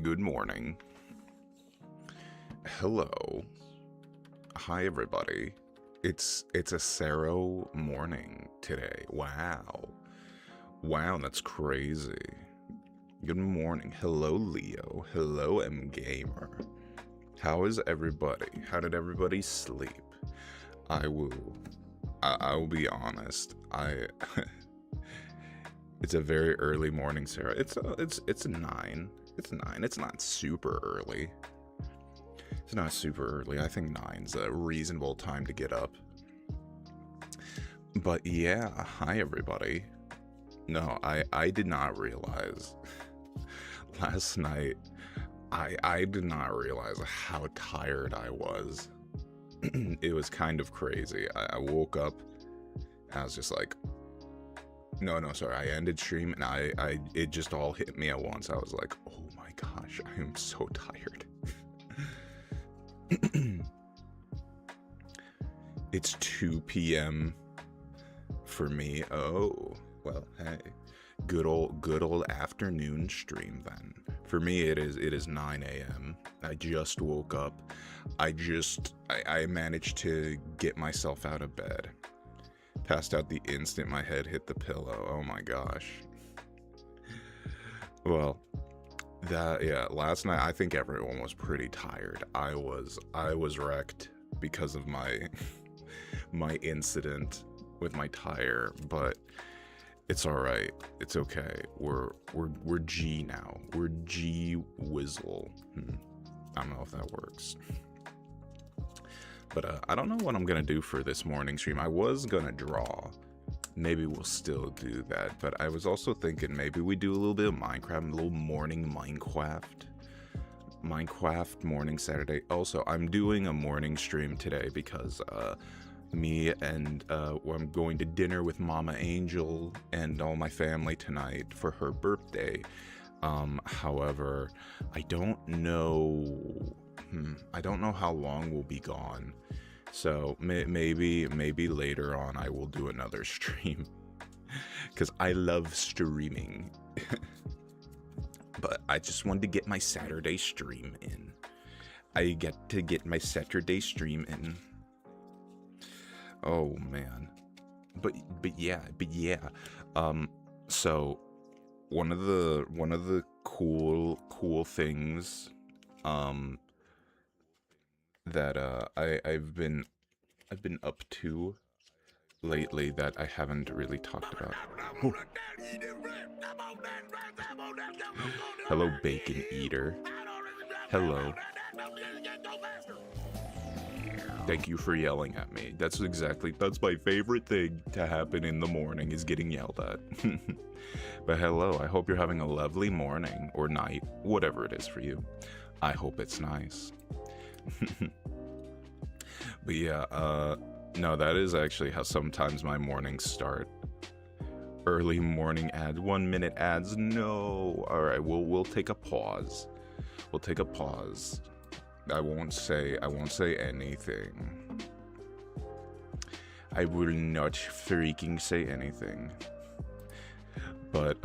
Good morning. Hello. Hi everybody. It's a Sero morning today. Wow. Wow, that's crazy. Good morning. Hello Leo. Hello M Gamer. How is everybody? How did everybody sleep? I will be honest. It's a very early morning, Sarah. It's 9. It's 9. It's not super early. It's not super early. I think 9's a reasonable time to get up. But yeah, hi everybody. No, I did not realize last night. I did not realize how tired I was. It was kind of crazy. I woke up. I was just like, no, sorry. I ended stream and it just all hit me at once. I was like, oh my gosh, I am so tired. It's 2 p.m. for me. Oh, well, hey. Good old afternoon stream then. For me it is 9 a.m. I just woke up. I managed to get myself out of bed. Passed out the instant my head hit the pillow. Oh my gosh. Well, last night I think everyone was pretty tired. I was wrecked because of my my incident with my tire, but it's all right. It's okay. We're G now. We're G Whizzle. I don't know if that works. But I don't know what I'm gonna do for this morning stream. I was gonna draw. Maybe we'll still do that. But I was also thinking maybe we do a little bit of Minecraft, a little morning Minecraft morning Saturday. Also, I'm doing a morning stream today because me and I'm going to dinner with Mama Angel and all my family tonight for her birthday. However, I don't know how long we'll be gone. So maybe later on I will do another stream because I love streaming. But I just wanted to get my Saturday stream in. I get to get my Saturday stream in. Oh man. But yeah. So one of the cool things that I've been up to lately that I haven't really talked about. Oh. Hello, Bacon Eater. Hello. Thank you for yelling at me. That's my favorite thing to happen in the morning is getting yelled at. But hello, I hope you're having a lovely morning or night, whatever it is for you. I hope it's nice. But yeah, no, that is actually how sometimes my mornings start. Early morning ads, 1 minute ads. No, all right, we'll take a pause. We'll take a pause. I won't say anything. I will not freaking say anything. But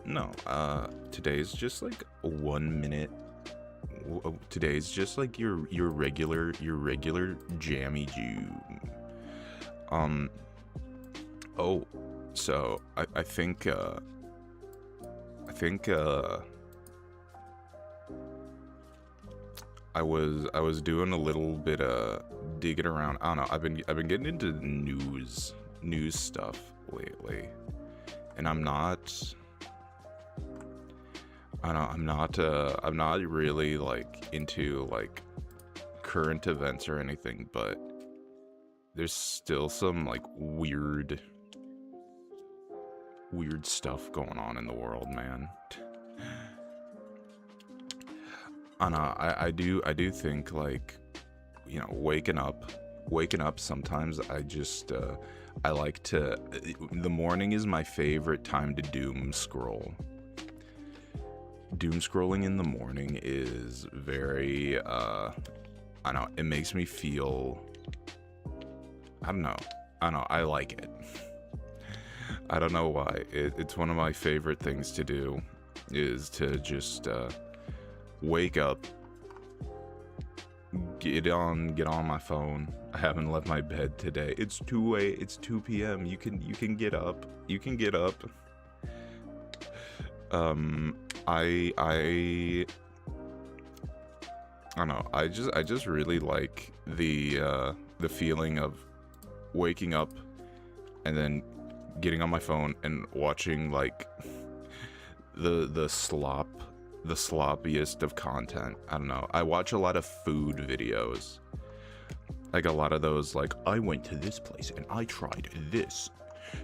no, today's just like 1 minute. Today's just like your regular jammy June. Oh, so I think I was doing a little bit of digging around. I don't know. I've been getting into news stuff lately, and I'm not really like into like current events or anything, but there's still some like weird stuff going on in the world, man. I do think, like, you know, waking up sometimes I like to, the morning is my favorite time to doom scroll. Doom scrolling in the morning is very, I don't know, it makes me feel, I don't know, I like it. I don't know why. It's one of my favorite things to do, is to just wake up, get on my phone. I haven't left my bed today. It's 2 p.m. You can get up. You can get up. I don't know. I just really like the feeling of waking up and then getting on my phone and watching like the sloppiest of content. I don't know. I watch a lot of food videos. Like a lot of those, like, I went to this place and I tried this.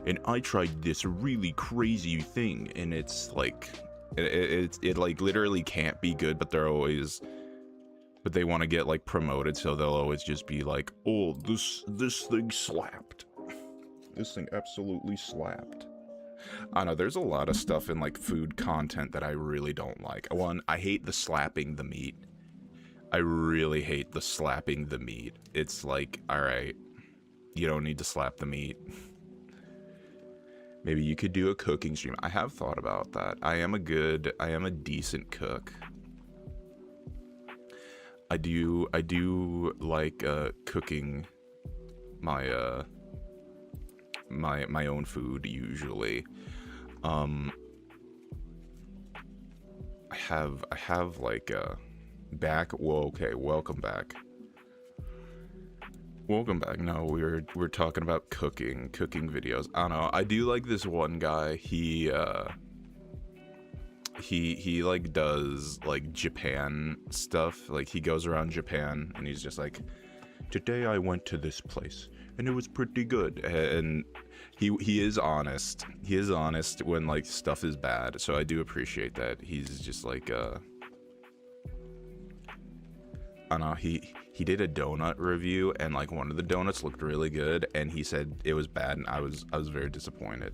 And I tried this really crazy thing. And it's like, it like literally can't be good, but but they want to get like promoted. So they'll always just be like, oh, this thing slapped. This thing absolutely slapped. I don't know, there's a lot of stuff in like food content that I really don't like. One, I hate the slapping the meat. I really hate the slapping the meat. It's like, alright, you don't need to slap the meat. Maybe you could do a cooking stream. I have thought about that. I am a decent cook. I do like cooking my my own food usually. I have like welcome back. Welcome back. No, we're talking about cooking videos. I don't know. I do like this one guy. He like does like Japan stuff. Like he goes around Japan and he's just like, today I went to this place and it was pretty good. And he is honest. He is honest when like stuff is bad. So I do appreciate that. He's just like I don't know, he did a donut review and like one of the donuts looked really good and he said it was bad and I was very disappointed.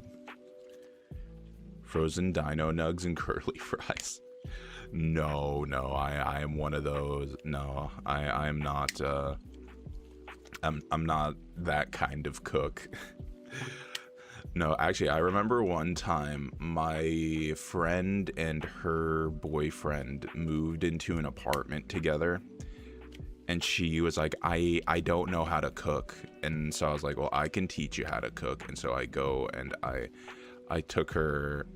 Frozen dino nugs and curly fries. No, I am one of those. No, I am not I'm not that kind of cook. No, actually, I remember one time my friend and her boyfriend moved into an apartment together. And she was like, I don't know how to cook. And so I was like, well, I can teach you how to cook. And so I go and I took her,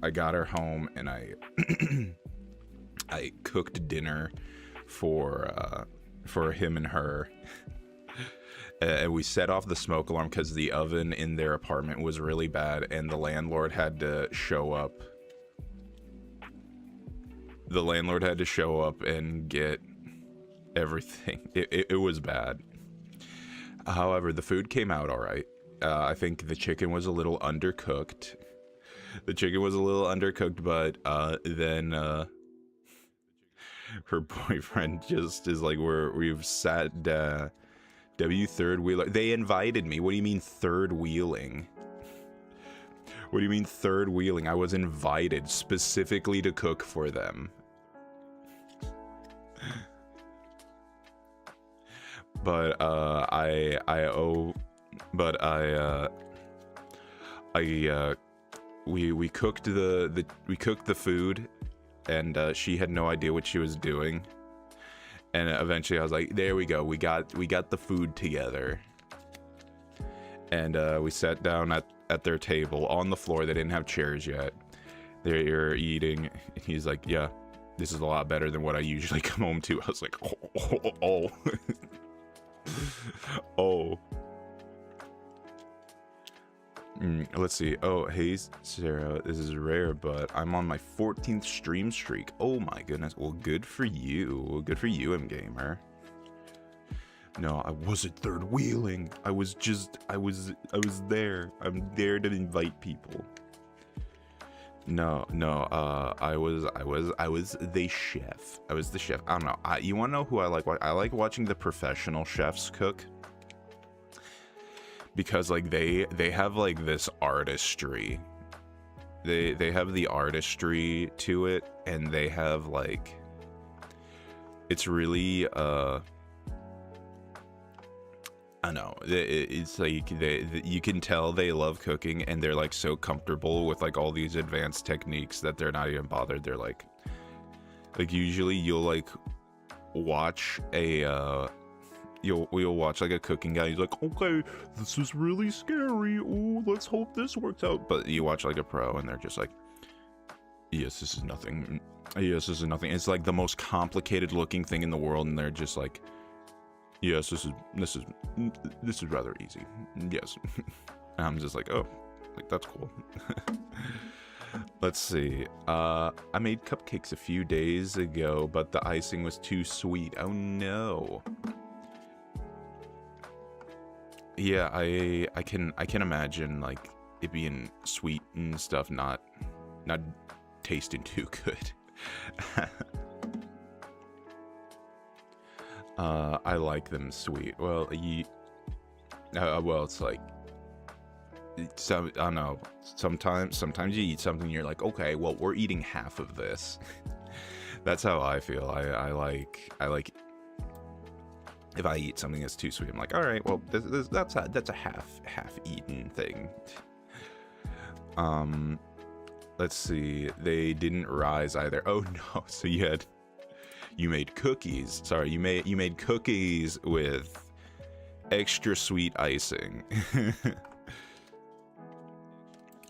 I got her home and I I cooked dinner for him and her. And we set off the smoke alarm because the oven in their apartment was really bad and the landlord had to show up. The landlord had to show up and get everything. It was bad. However, the food came out all right. I think the chicken was a little undercooked. But then her boyfriend just is like, we've sat third wheeler. They invited me. What do you mean third wheeling? What do you mean third wheeling? I was invited specifically to cook for them. But we cooked the food, and she had no idea what she was doing. And eventually I was like, there we go, we got the food together. And we sat down at their table on the floor. They didn't have chairs yet. They're eating. He's like, yeah, this is a lot better than what I usually come home to. I was like, oh. Oh. Let's see. Oh, hey, Sero. This is rare, but I'm on my 14th stream streak. Oh my goodness. Well, good for you. Good for you, M-Gamer. No, I wasn't third wheeling. I was there. I'm there to invite people. No. I was the chef. I was the chef. I don't know. You want to know who I like? I like watching the professional chefs cook. Because like they have like this artistry. They have the artistry to it, and they have like, it's really I don't know. It's like you can tell they love cooking, and they're like so comfortable with like all these advanced techniques that they're not even bothered. They're like, Like usually you'll like watch a you'll watch like a cooking guy. He's like, okay, this is really scary. Oh, let's hope this works out. But you watch like a pro, and they're just like, yes, this is nothing. Yes, this is nothing. It's like the most complicated looking thing in the world, and they're just like, yes, this is rather easy. Yes. And I'm just like, oh, like that's cool. Let's see. I made cupcakes a few days ago, but the icing was too sweet. Oh no. Yeah, I can imagine like it being sweet and stuff, not tasting too good. I like them sweet. Well, well, it's like, so I don't know. Sometimes you eat something, you're like, okay, well, we're eating half of this. That's how I feel. I like if I eat something that's too sweet, I'm like, all right, well, that's a half eaten thing. Let's see. They didn't rise either. Oh no. So you made cookies. Sorry, you made cookies with extra sweet icing.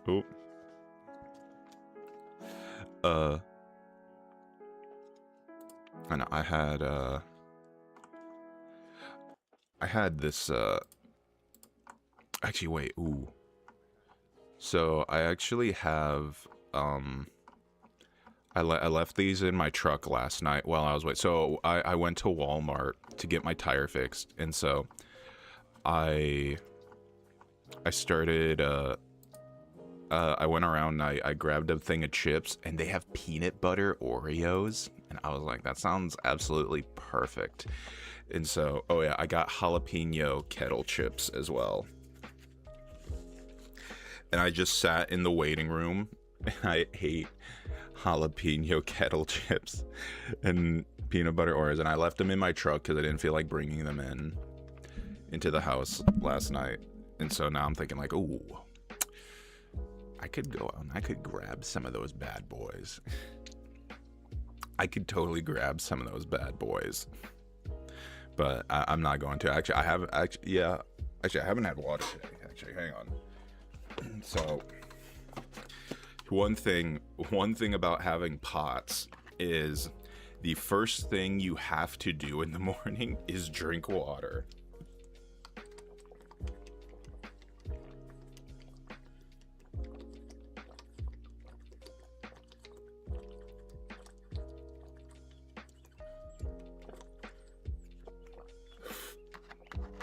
Oh. I know I had this actually wait, ooh. So I actually have I left these in my truck last night while I was waiting. So I went to Walmart to get my tire fixed, and so I started I went around and I grabbed a thing of chips, and they have peanut butter Oreos, and I was like, that sounds absolutely perfect. And so, oh yeah, I got jalapeno kettle chips as well. And I just sat in the waiting room, and I ate jalapeno kettle chips and peanut butter Oreos, and I left them in my truck because I didn't feel like bringing them into the house last night. And so now I'm thinking like, ooh, I could go out and I could grab some of those bad boys. I could totally grab some of those bad boys, but I'm not going to. Actually, I haven't had water today. Actually, hang on. So one thing about having POTS is the first thing you have to do in the morning is drink water.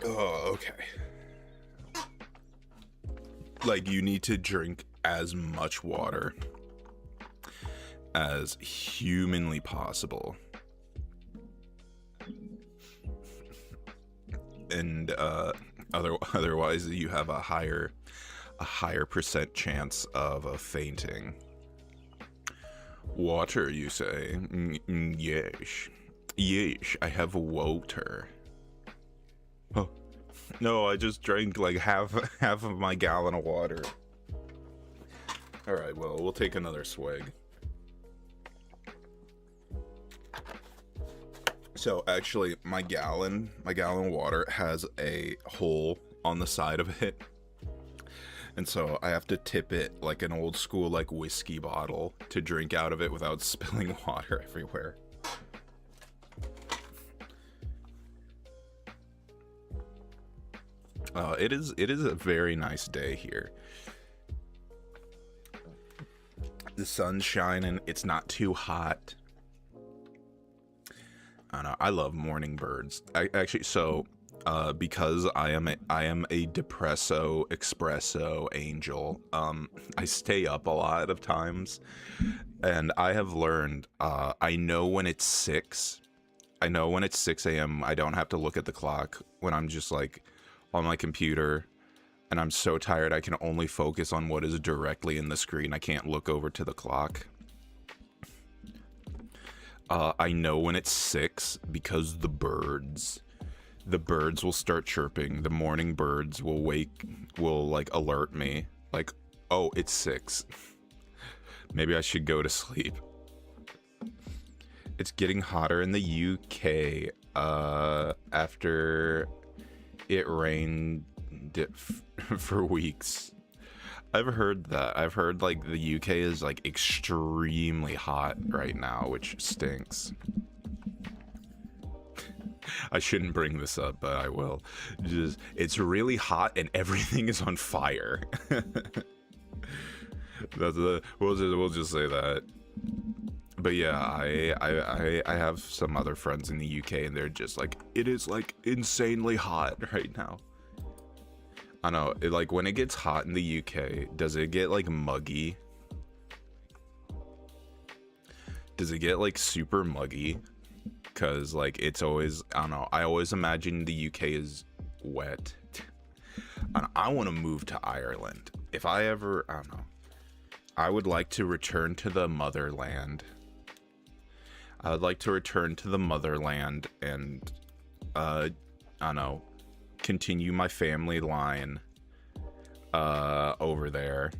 Oh, okay. Like, you need to drink as much water as humanly possible. And otherwise you have a higher percent chance of fainting. Water, you say? Yes. Yes, I have water. Oh. No, I just drank like half of my gallon of water. All right, well, we'll take another swig. So actually, my gallon of water has a hole on the side of it, and so I have to tip it like an old school like whiskey bottle to drink out of it without spilling water everywhere. It is a very nice day here. The sun's shining. It's not too hot. I don't know. I love morning birds. Because I am a depresso espresso angel. I stay up a lot of times, and I have learned. I know when it's 6. I know when it's 6 a.m. I don't have to look at the clock when I'm just like on my computer, and I'm so tired I can only focus on what is directly in the screen. I can't look over to the clock. I know when it's 6 because the birds will start chirping. The morning birds will like alert me like, oh, it's 6. Maybe I should go to sleep. It's getting hotter in the UK after it rained for weeks. I've heard that. I've heard like the UK is like extremely hot right now, which stinks. I shouldn't bring this up, but I will. Just, it's really hot and everything is on fire. We'll just say that. But yeah, I have some other friends in the UK and they're just like, it is like insanely hot right now. I know, like when it gets hot in the UK, does it get like muggy? Does it get like super muggy? Cause like it's always, I don't know, I always imagine the UK is wet. And I want to move to Ireland. If I ever, I don't know, I would like to return to the motherland. I would like to return to the motherland and, I don't know, continue my family line, over there.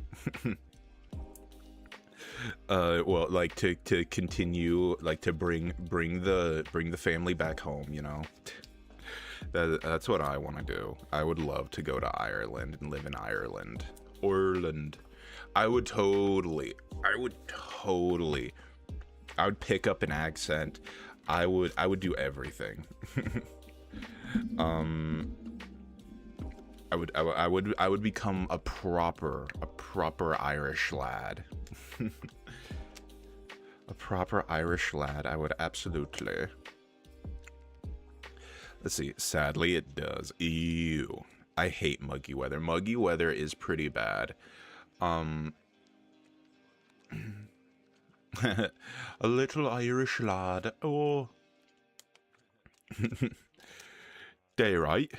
Well, like to continue, like to bring the family back home, you know. That's what I want to do. I would love to go to Ireland and live in Ireland. Ireland. I would pick up an accent. I would do everything. I would become a proper Irish lad. A proper Irish lad. I would absolutely. Let's see. Sadly, it does. Ew. I hate muggy weather. Muggy weather is pretty bad. A little Irish lad. Oh. Day right.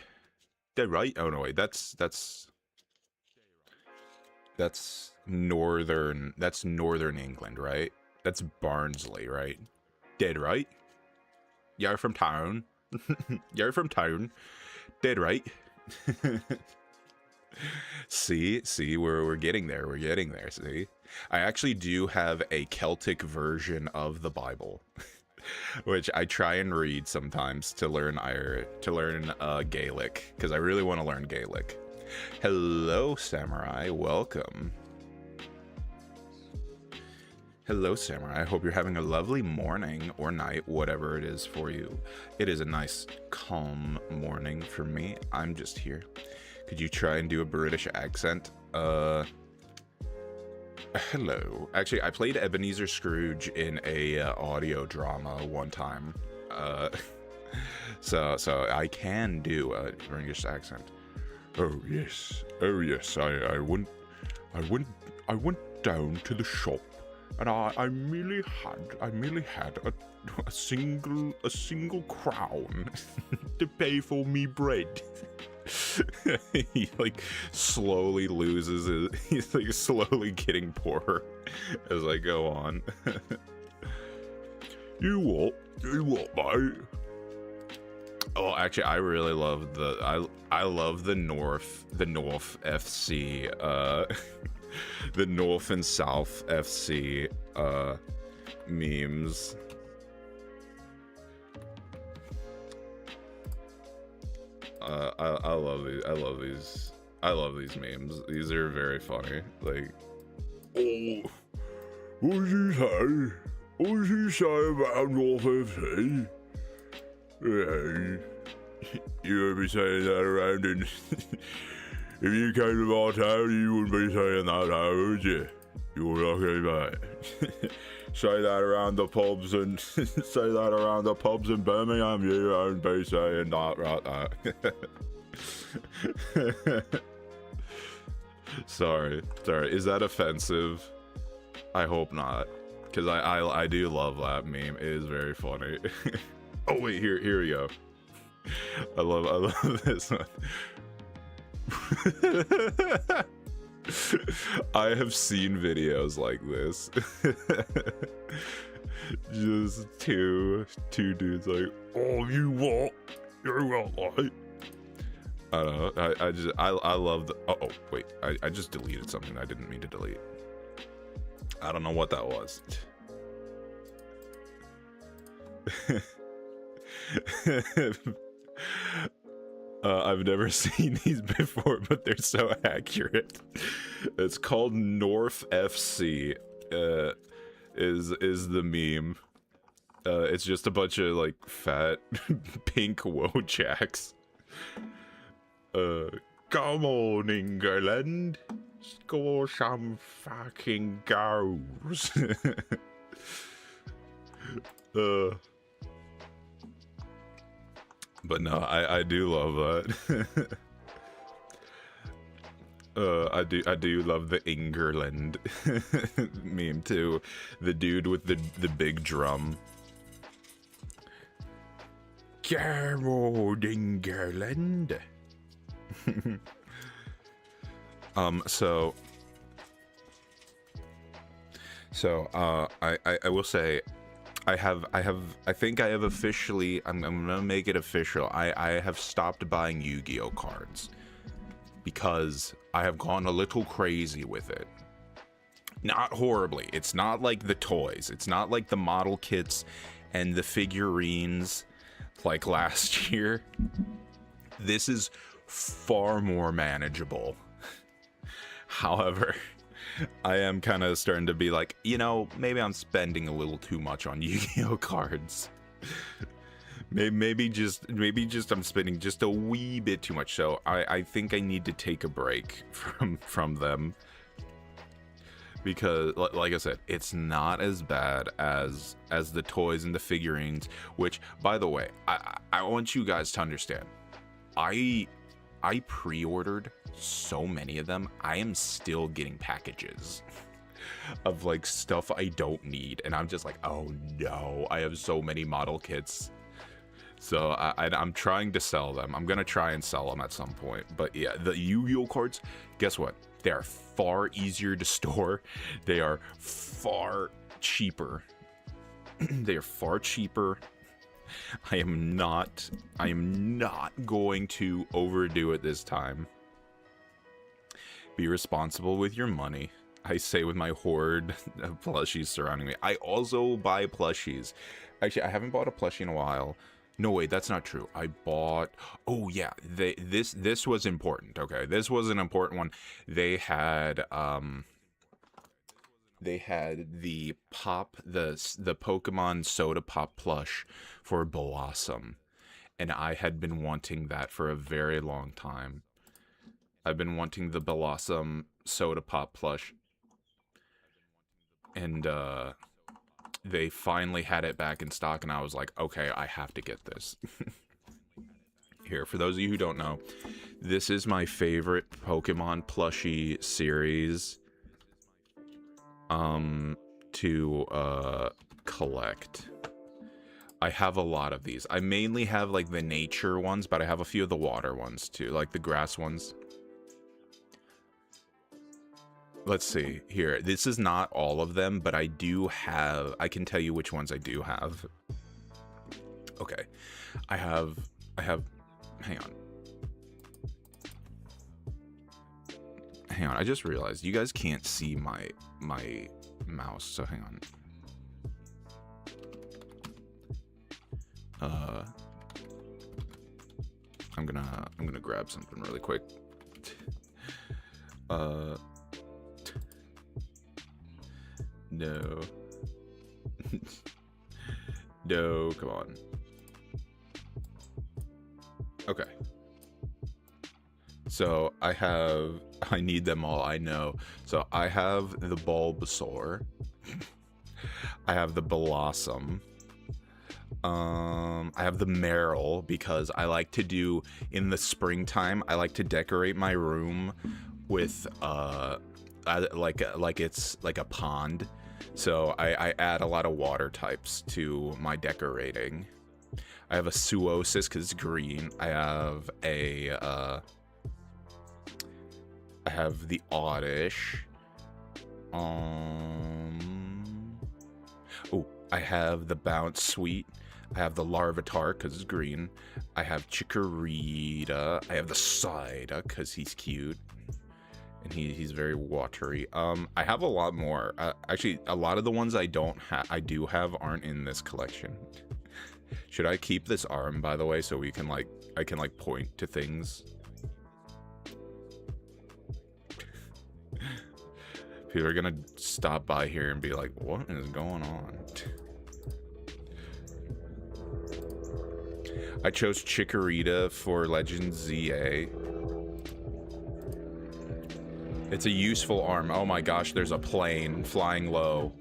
Day right. Oh no, wait. That's northern. That's northern England, right? That's Barnsley, right? Dead right. You're from town. You're from town. Dead right. See, we're getting there. We're getting there. See, I actually do have a Celtic version of the Bible, which I try and read sometimes to learn Gaelic, because I really want to learn Gaelic. Hello, Samurai. Welcome. Hello, Samurai. I hope you're having a lovely morning or night, whatever it is for you. It is a nice, calm morning for me. I'm just here. Could you try and do a British accent? Hello. Actually, I played Ebenezer Scrooge in a audio drama one time. So I can do a British accent. Oh yes. I went down to the shop, and I merely had a single crown to pay for me bread. He like slowly loses his, he's like slowly getting poorer as I go on. You what, mate? Oh, actually, I really love I love the North FC, the North and South FC memes. I love these memes. These are very funny. Like, oh, what did you say? What did you say about North FC? Yeah, you would be saying that around, and if you came to my town, you wouldn't be saying that now, would you? You were okay, mate. Say that around the pubs and say that around the pubs in Birmingham, you won't be saying that right there. Sorry. Is that offensive? I hope not, because I do love that meme. It is very funny. Oh wait, here we go. I love this one. I have seen videos like this. Just two dudes like, oh, you what? You what, like? I don't know. I love the. Oh wait, I just deleted something I didn't mean to delete. I don't know what that was. I've never seen these before, but they're so accurate. It's called North FC. Is the meme. It's just a bunch of like fat pink Wojaks. Come on, England. Score some fucking goals. But no, I do love that. I do love the England meme too. The dude with the big drum. Come on, England. I will say I think I have officially, I'm gonna make it official. I have stopped buying Yu-Gi-Oh cards because I have gone a little crazy with it. Not horribly. It's not like the toys. It's not like the model kits and the figurines like last year. This is far more manageable. However, I am kind of starting to be like, you know, maybe I'm spending a little too much on Yu-Gi-Oh cards. maybe just I'm spending just a wee bit too much. So I think I need to take a break from them, because like I said, it's not as bad as the toys and the figurines. Which, by the way, I want you guys to understand, I pre-ordered so many of them. I am still getting packages of like stuff I don't need, and I'm just like, oh no, I have so many model kits. So I'm trying to sell them. I'm gonna try and sell them at some point. But yeah, the Yu-Gi-Oh cards, guess what? They are far easier to store. They are far cheaper. They are far cheaper. I am not going to overdo it this time. Be responsible with your money, I say with my horde of plushies surrounding me. I also buy plushies. Actually, I haven't bought a plushie in a while. No, wait, that's not true. I bought... Oh, yeah. This was important. Okay, this was an important one. They had the pop, the Pokemon Soda Pop plush for Blossom. And I had been wanting that for a very long time. I've been wanting the Blossom Soda Pop plush. And, they finally had it back in stock, and I was like, okay, I have to get this. Here, for those of you who don't know, this is my favorite Pokemon plushie series to collect. I have a lot of these. I mainly have like the nature ones, but I have a few of the water ones too, like the grass ones. Let's see here. This is not all of them, but I can tell you which ones I do have. Okay. I have, hang on. I just realized you guys can't see my mouse, so hang on. I'm gonna grab something really quick. No. No, come on. Okay. So I need them all, I know. So I have the Bulbasaur. I have the Blossom. I have the Meryl, because I like to do, in the springtime, I like to decorate my room with, like it's like a pond. So I add a lot of water types to my decorating. I have a Suosis because it's green. I have the Oddish. Oh, I have the Bounce Sweet. I have the Larvitar because it's green. I have Chikorita. I have the Psyduck because he's cute. And he's very watery. I have a lot more. Actually, a lot of the ones I do have aren't in this collection. Should I keep this arm, by the way, so we can like I can like point to things? People are gonna stop by here and be like, what is going on? I chose Chikorita for Legend ZA. It's a useful arm. Oh my gosh, there's a plane flying low.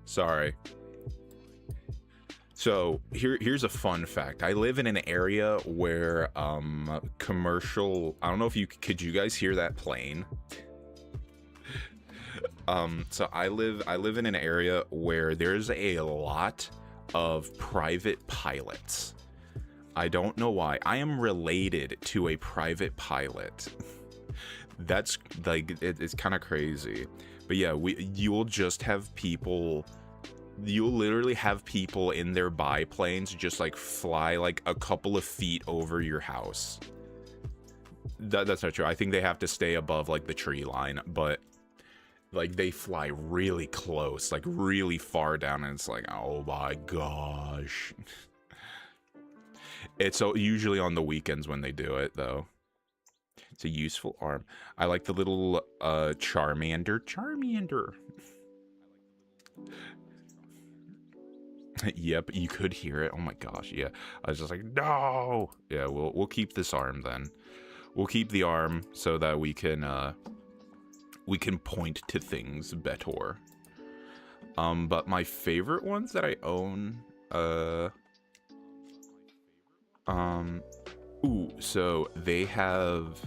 Sorry. So here's a fun fact. I live in an area where commercial, I don't know if could you guys hear that plane? So I live in an area where there's a lot of private pilots. I don't know why. I am related to a private pilot. That's like it's kind of crazy. But yeah, you'll just have people, you'll literally have people in their biplanes just like fly like a couple of feet over your house. That's not true. I think they have to stay above like the tree line, but like they fly really close, like really far down, and it's like, oh my gosh. It's usually on the weekends when they do it though. It's a useful arm. I like the little Charmander. Yep, you could hear it. Oh my gosh, yeah. I was just like, no. Yeah, we'll keep this arm then. We'll keep the arm so that we can point to things better. But my favorite ones that I own, ooh, so they have,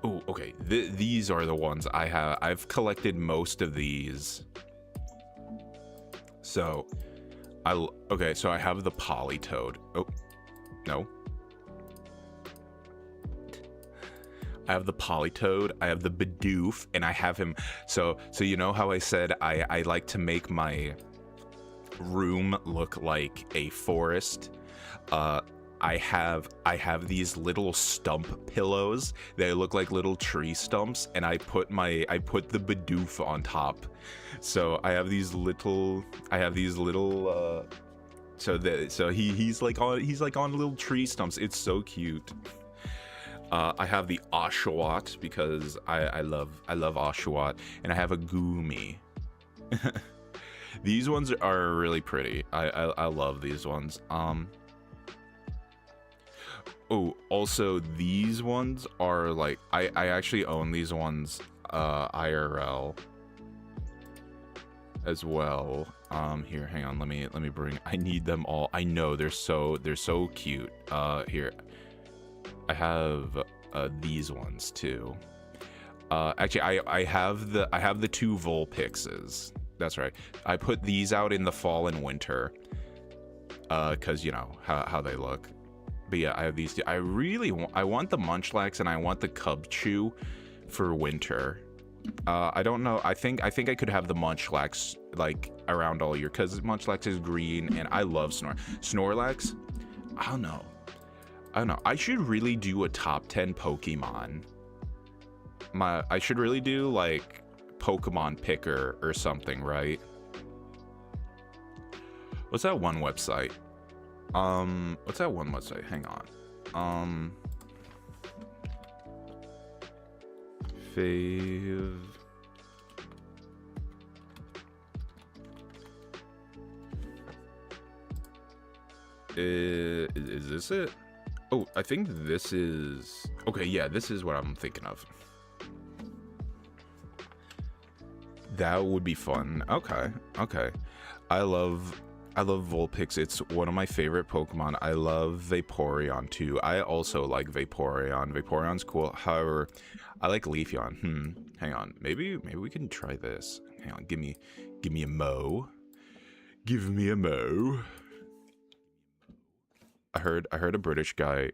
ooh, okay, these are the ones I have. I've collected most of these. So, okay, so I have the Politoed. Oh, no. I have the Politoed, I have the Bidoof, and I have him. So you know how I said I like to make my room look like a forest? I have these little stump pillows. They look like little tree stumps, and I put the Bidoof on top. So I have these little so he's like on little tree stumps. It's so cute. I have the Oshawott because I love Oshawott, and I have a Goomy. These ones are really pretty. I love these ones. Oh, also these ones are like I actually own these ones IRL as well. Here, hang on, let me bring, I need them all. I know they're so cute. Here, I have these ones too. Actually, I have the two Vulpixes. That's right. I put these out in the fall and winter, cause you know how they look. But yeah, I have these two. I want the Munchlax and I want the Cubchoo for winter. I don't know. I think I could have the Munchlax like around all year because Munchlax is green and I love Snorlax. I don't know. I should really do a top 10 Pokemon. I should really do like Pokemon Picker or something, right? What's that one website? What's that one website? Hang on. Fave. Is this it? Oh, I think this is... Okay, yeah, this is what I'm thinking of. That would be fun. Okay. I love Vulpix. It's one of my favorite Pokemon. I love Vaporeon too. I also like Vaporeon. Vaporeon's cool. However, I like Leafeon. Hang on. Maybe we can try this. Hang on. Give me a Mo. Give me a Mo. I heard a British guy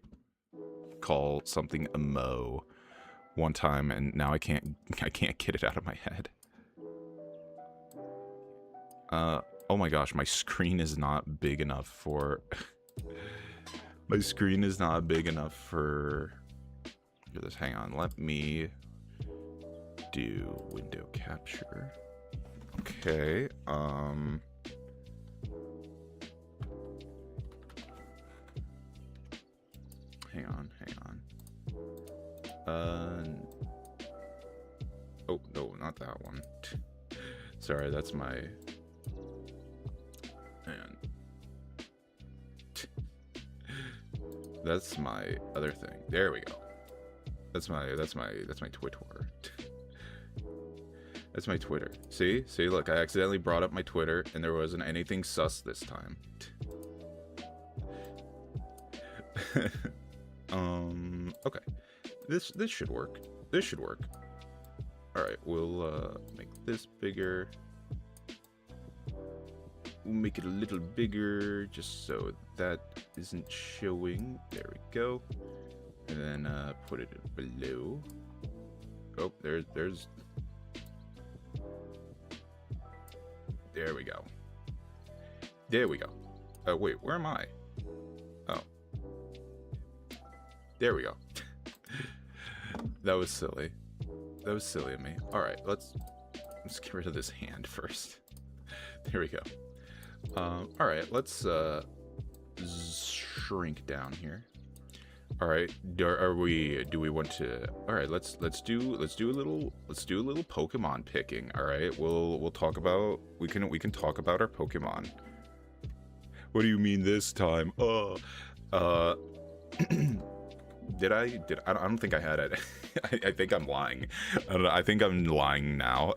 call something a Mo one time, and now I can't get it out of my head. Oh my gosh, my screen is not big enough for this. Hang on, let me do window capture. Okay, hang on. Oh, no, not that one. Sorry, that's my... Man. That's my other thing. There we go. That's my Twitter. That's my Twitter. See, look, I accidentally brought up my Twitter, and there wasn't anything sus this time. Okay. This should work. All right, we'll make this bigger. We'll make it a little bigger, just so that isn't showing. There we go. And then put it below. Oh, there's. There we go. Oh, wait, where am I? Oh. There we go. That was silly. That was silly of me. Alright, let's get rid of this hand first. There we go. Alright, let's shrink down here. Alright, do we want to... Alright, let's do a little Pokemon picking. Alright, we'll talk about... We can talk about our Pokemon. What do you mean this time? I don't think I had it. I think I'm lying. I don't know, I think I'm lying now.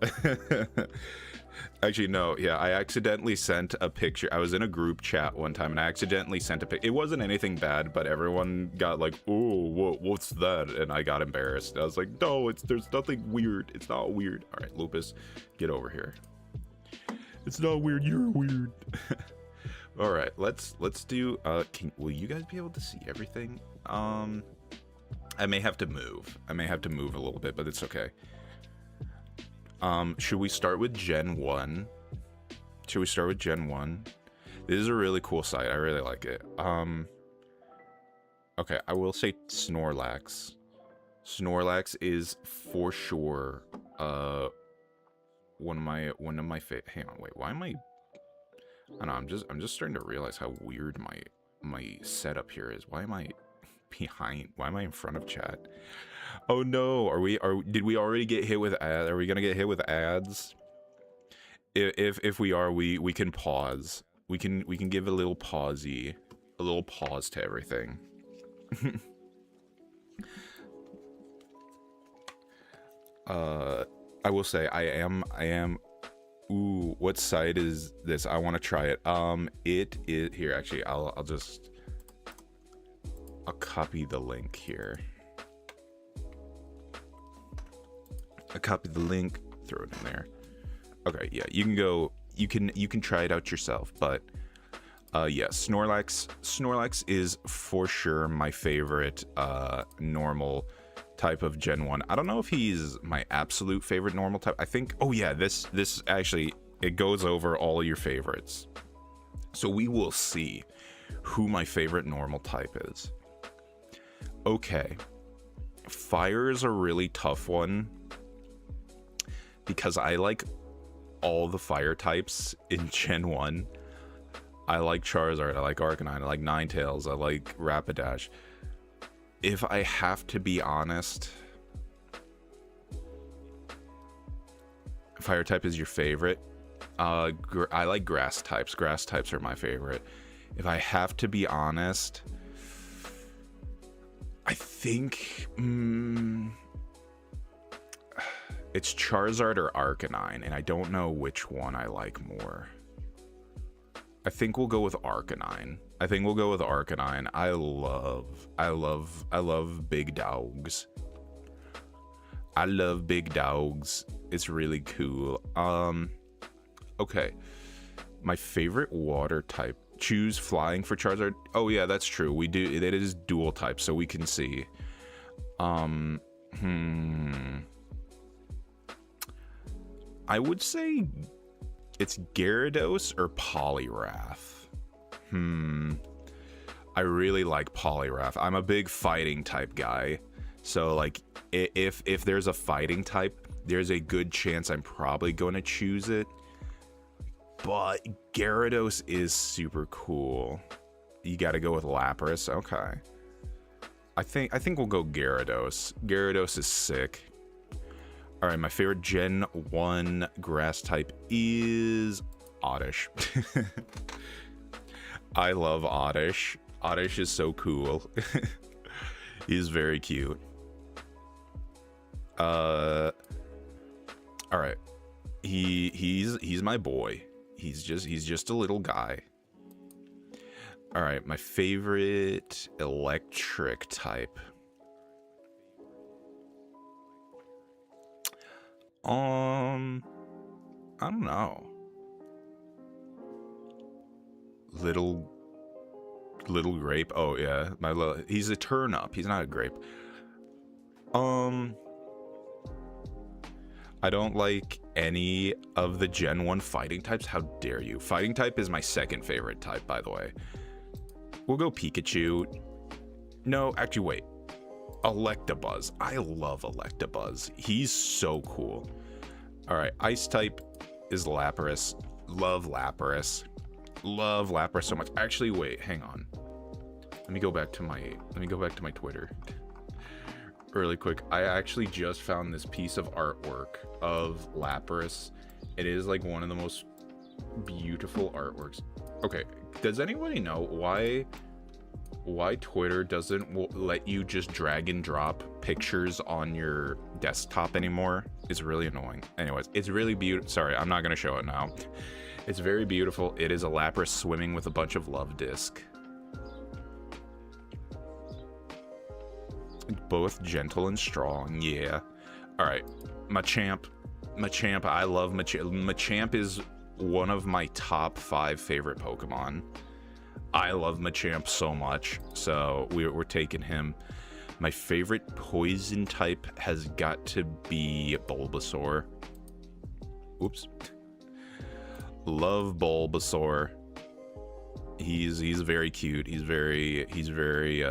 Actually, no, yeah, I accidentally sent a picture. I was in a group chat one time, and I accidentally sent a pic. It wasn't anything bad, but everyone got like, oh, what's that? And I got embarrassed. I was like, no, there's nothing weird. It's not weird. All right, Lupus, get over here. It's not weird. You're weird. All right, let's do. Will you guys be able to see everything? I may have to move. a little bit, but it's okay. Should we start with Gen 1? This is a really cool site. I really like it. Okay, I will say Snorlax. Snorlax is for sure one of my hang on, wait, why am I don't know, I'm just starting to realize how weird my setup here is. Why am I behind? Why am I in front of chat? Oh no, did we already get hit with ads? Are we gonna get hit with ads? If we are, we can pause. We can give a little pause to everything. I will say I am ooh, what site is this? I want to try it. It is here actually. I'll copy the link here. I copy the link, throw it in there. Okay, yeah, you can go. You can try it out yourself, but yeah, Snorlax is for sure my favorite normal type of Gen 1. I don't know if he's my absolute favorite normal type. I think, oh yeah, this actually, it goes over all of your favorites. So we will see who my favorite normal type is. Okay, Fire is a really tough one because I like all the fire types in Gen 1. I like Charizard, I like Arcanine, I like Ninetales, I like Rapidash. If I have to be honest, fire type is your favorite. I like grass types. Grass types are my favorite. If I have to be honest, I think it's Charizard or Arcanine, and I don't know which one I like more. I think we'll go with Arcanine. I love big dogs. I love big dogs. It's really cool. Okay. My favorite water type. Choose flying for Charizard. Oh yeah, that's true. We do. It is dual type, so we can see. I would say it's Gyarados or Poliwrath. I really like Poliwrath. I'm a big fighting type guy. So like if there's a fighting type, there's a good chance I'm probably going to choose it. But Gyarados is super cool. You got to go with Lapras. Okay. I think we'll go Gyarados. Gyarados is sick. All right, my favorite Gen 1 grass type is Oddish. I love Oddish. Oddish is so cool. He's very cute. All right. He's my boy. He's just a little guy. All right, my favorite electric type. I don't know. Little grape. Oh yeah, he's a turnip. He's not a grape. I don't like any of the Gen 1 fighting types. How dare you? Fighting type is my second favorite type, by the way. We'll go Pikachu. No, actually, wait. Electabuzz. I love Electabuzz. He's so cool. All right, ice type is Lapras. Love Lapras. Love Lapras so much. Actually, wait, hang on. Let me go back to my Twitter really quick. I actually just found this piece of artwork of Lapras. It is like one of the most beautiful artworks. Okay, does anybody know why Twitter doesn't let you just drag and drop pictures on your desktop anymore? It's really annoying. Anyways, it's really beautiful. Sorry, I'm not gonna show it now. It's very beautiful. It is a Lapras swimming with a bunch of love disc. Both gentle and strong, yeah. All right, Machamp. I love Machamp. Machamp is one of my top 5 favorite Pokemon. I love Machamp so much, so we're taking him. My favorite poison type has got to be Bulbasaur. Oops. Love Bulbasaur. He's very cute. He's very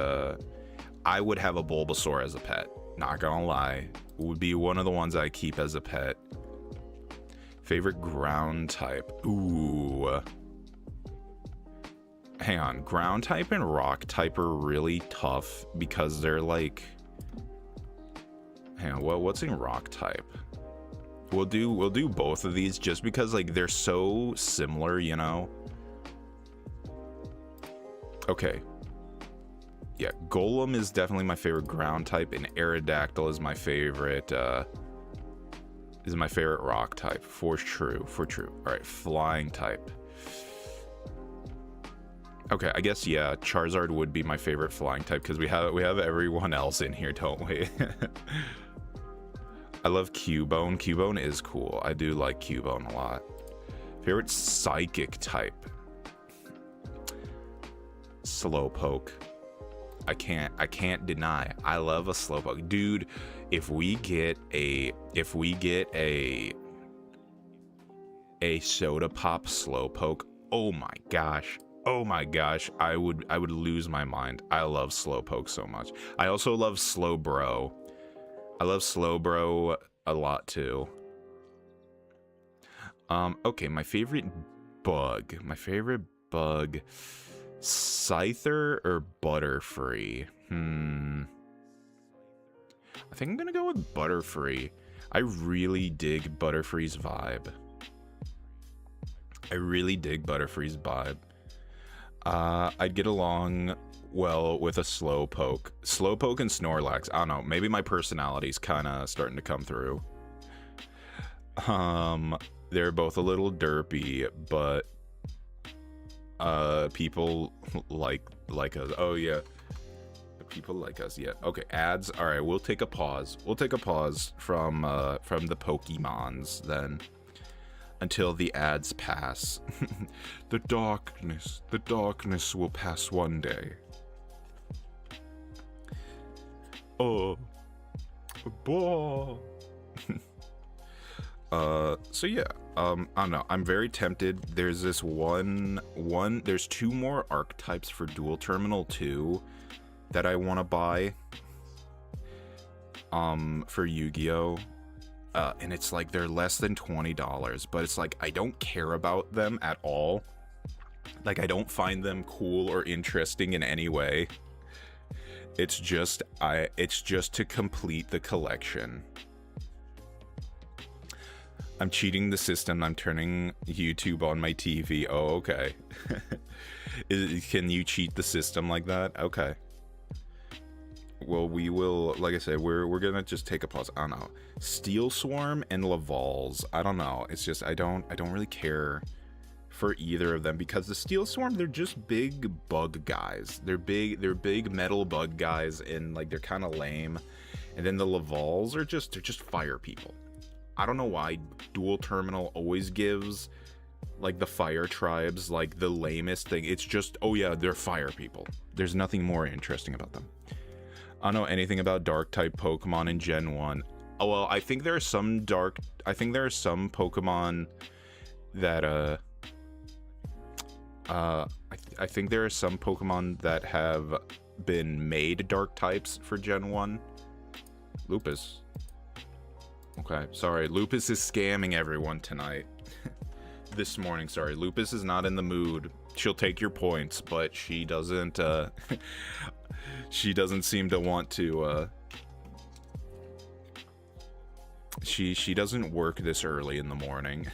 I would have a Bulbasaur as a pet. Not gonna lie. It would be one of the ones I keep as a pet. Favorite ground type. Ooh. Hang on. Ground type and rock type are really tough because they're like... Hang on. What's in rock type? We'll do both of these just because like they're so similar, you know? Okay. Yeah, Golem is definitely my favorite ground type, and Aerodactyl is my favorite rock type. For true. All right, flying type. Okay, I guess yeah, Charizard would be my favorite flying type because we have everyone else in here, don't we? I love Cubone. Cubone is cool. I do like Cubone a lot. Favorite psychic type. Slowpoke. I can't deny. I love a Slowpoke. Dude, if we get a soda pop Slowpoke, oh my gosh, I would lose my mind. I love Slowpoke so much. I also love Slowbro. I love Slowbro a lot too. Okay, my favorite bug. Scyther or Butterfree? I think I'm gonna go with Butterfree. I really dig Butterfree's vibe. I'd get along well with a Slowpoke. Slowpoke and Snorlax. I don't know. Maybe my personality's kind of starting to come through. They're both a little derpy, but people like us. Oh yeah, people like us. Yeah. Okay. Ads. All right. We'll take a pause. From the Pokemons then, until the ads pass. The darkness will pass one day. Oh, boy. So yeah, I don't know. I'm very tempted. There's this there's 2 more archetypes for Dual Terminal 2 that I want to buy. For Yu-Gi-Oh! And it's like they're less than $20, but it's like I don't care about them at all. Like I don't find them cool or interesting in any way. It's just to complete the collection. I'm cheating the system. I'm turning YouTube on my TV. Oh, okay. Can you cheat the system like that? Okay. Well, we will, like I said, we're gonna just take a pause. I don't know. Steel Swarm and Laval's. I don't know. It's just I don't really care for either of them, because the Steel Swarm, they're just big bug guys. They're big metal bug guys, and like they're kind of lame. And then the Laval's are just fire people. I don't know why Dual Terminal always gives like the fire tribes like the lamest thing. It's just, oh yeah, they're fire people. There's nothing more interesting about them. I don't know anything about dark type Pokemon in Gen 1. Oh well, I think there are some Pokemon that I think there are some Pokemon that have been made dark types for Gen 1. Lupus. Okay, sorry. Lupus is scamming everyone tonight. This morning, sorry. Lupus is not in the mood. She'll take your points, but she doesn't she doesn't seem to want to she doesn't work this early in the morning.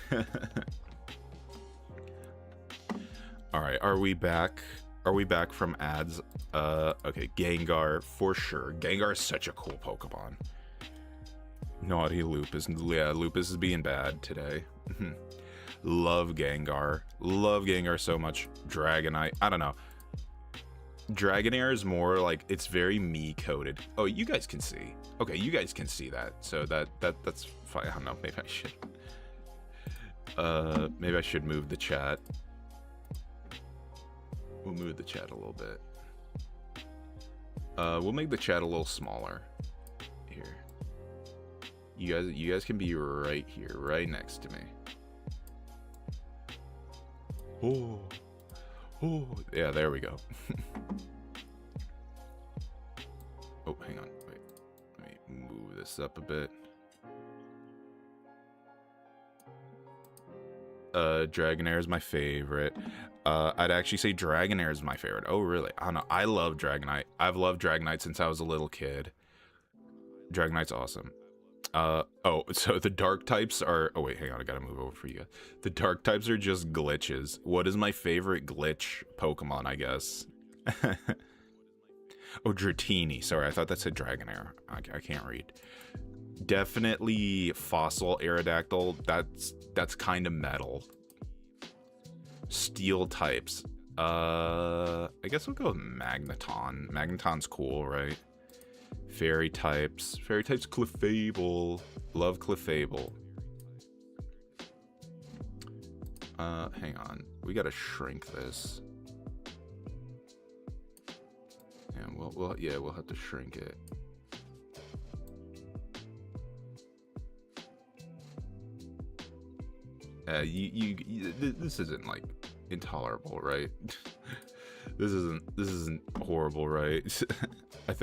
All right, are we back? Are we back from ads? Okay, Gengar for sure. Gengar is such a cool Pokemon. Naughty Lupus. Yeah, Lupus is being bad today. Love Gengar. Love Gengar so much. Dragonite. I don't know. Dragonair is more like, it's very me-coded. Oh, you guys can see. Okay, you guys can see that. So that's fine. I don't know. Maybe I should move the chat. We'll move the chat a little bit. We'll make the chat a little smaller. Here. You guys can be right here, right next to me. Oh, yeah, there we go. Oh, hang on, wait. Let me move this up a bit. Dragonair is my favorite. I'd actually say Dragonair is my favorite. Oh, really? I don't know. I love Dragonite. I've loved Dragonite since I was a little kid. Dragonite's awesome. Oh, so the dark types are, oh wait, hang on, I gotta move over for you guys. The dark types are just glitches. What is my favorite glitch Pokemon, I guess? Oh, Dratini. Sorry, I thought that said Dragonair. I can't read. Definitely Fossil Aerodactyl. That's kind of metal. Steel types. I guess we'll go with Magneton. Magneton's cool, right? Fairy types. Fairy types, Clefable. Love Clefable. Hang on. We gotta shrink this. And we'll have to shrink it. This isn't like intolerable, right? This isn't horrible, right?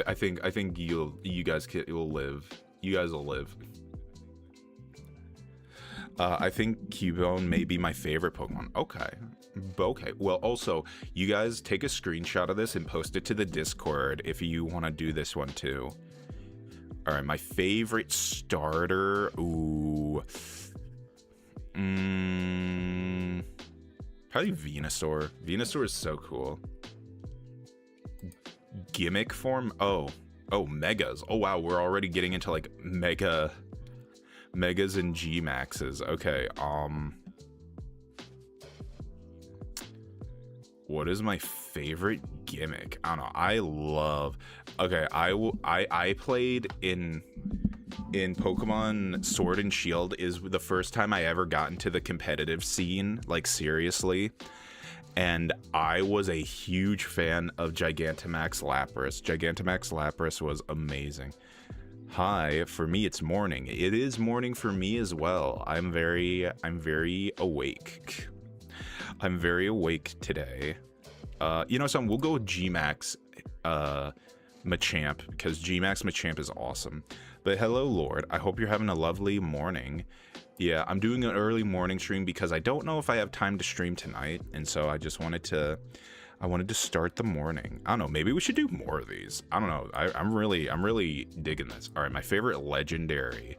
I think you guys will live. You guys will live. I think Cubone may be my favorite Pokemon. Okay. Well, also, you guys take a screenshot of this and post it to the Discord if you want to do this one too. All right, my favorite starter. Ooh. Probably Venusaur. Venusaur is so cool. Gimmick form? Oh, Megas. Oh wow, we're already getting into like Megas and G Maxes. Okay, what is my favorite gimmick? I don't know. I played in Pokemon Sword and Shield. Is the first time I ever got into the competitive scene, like seriously. And I was a huge fan of Gigantamax Lapras. Gigantamax Lapras was amazing. Hi, for me it's morning. It is morning for me as well. I'm very awake. I'm very awake today. You know something, we'll go with G-Max Machamp, because G-Max Machamp is awesome. But hello, Lord. I hope you're having a lovely morning. Yeah, I'm doing an early morning stream because I don't know if I have time to stream tonight, and so I just wanted to I wanted to start the morning. I don't know. Maybe we should do more of these. I don't know. I'm really digging this. All right, my favorite legendary,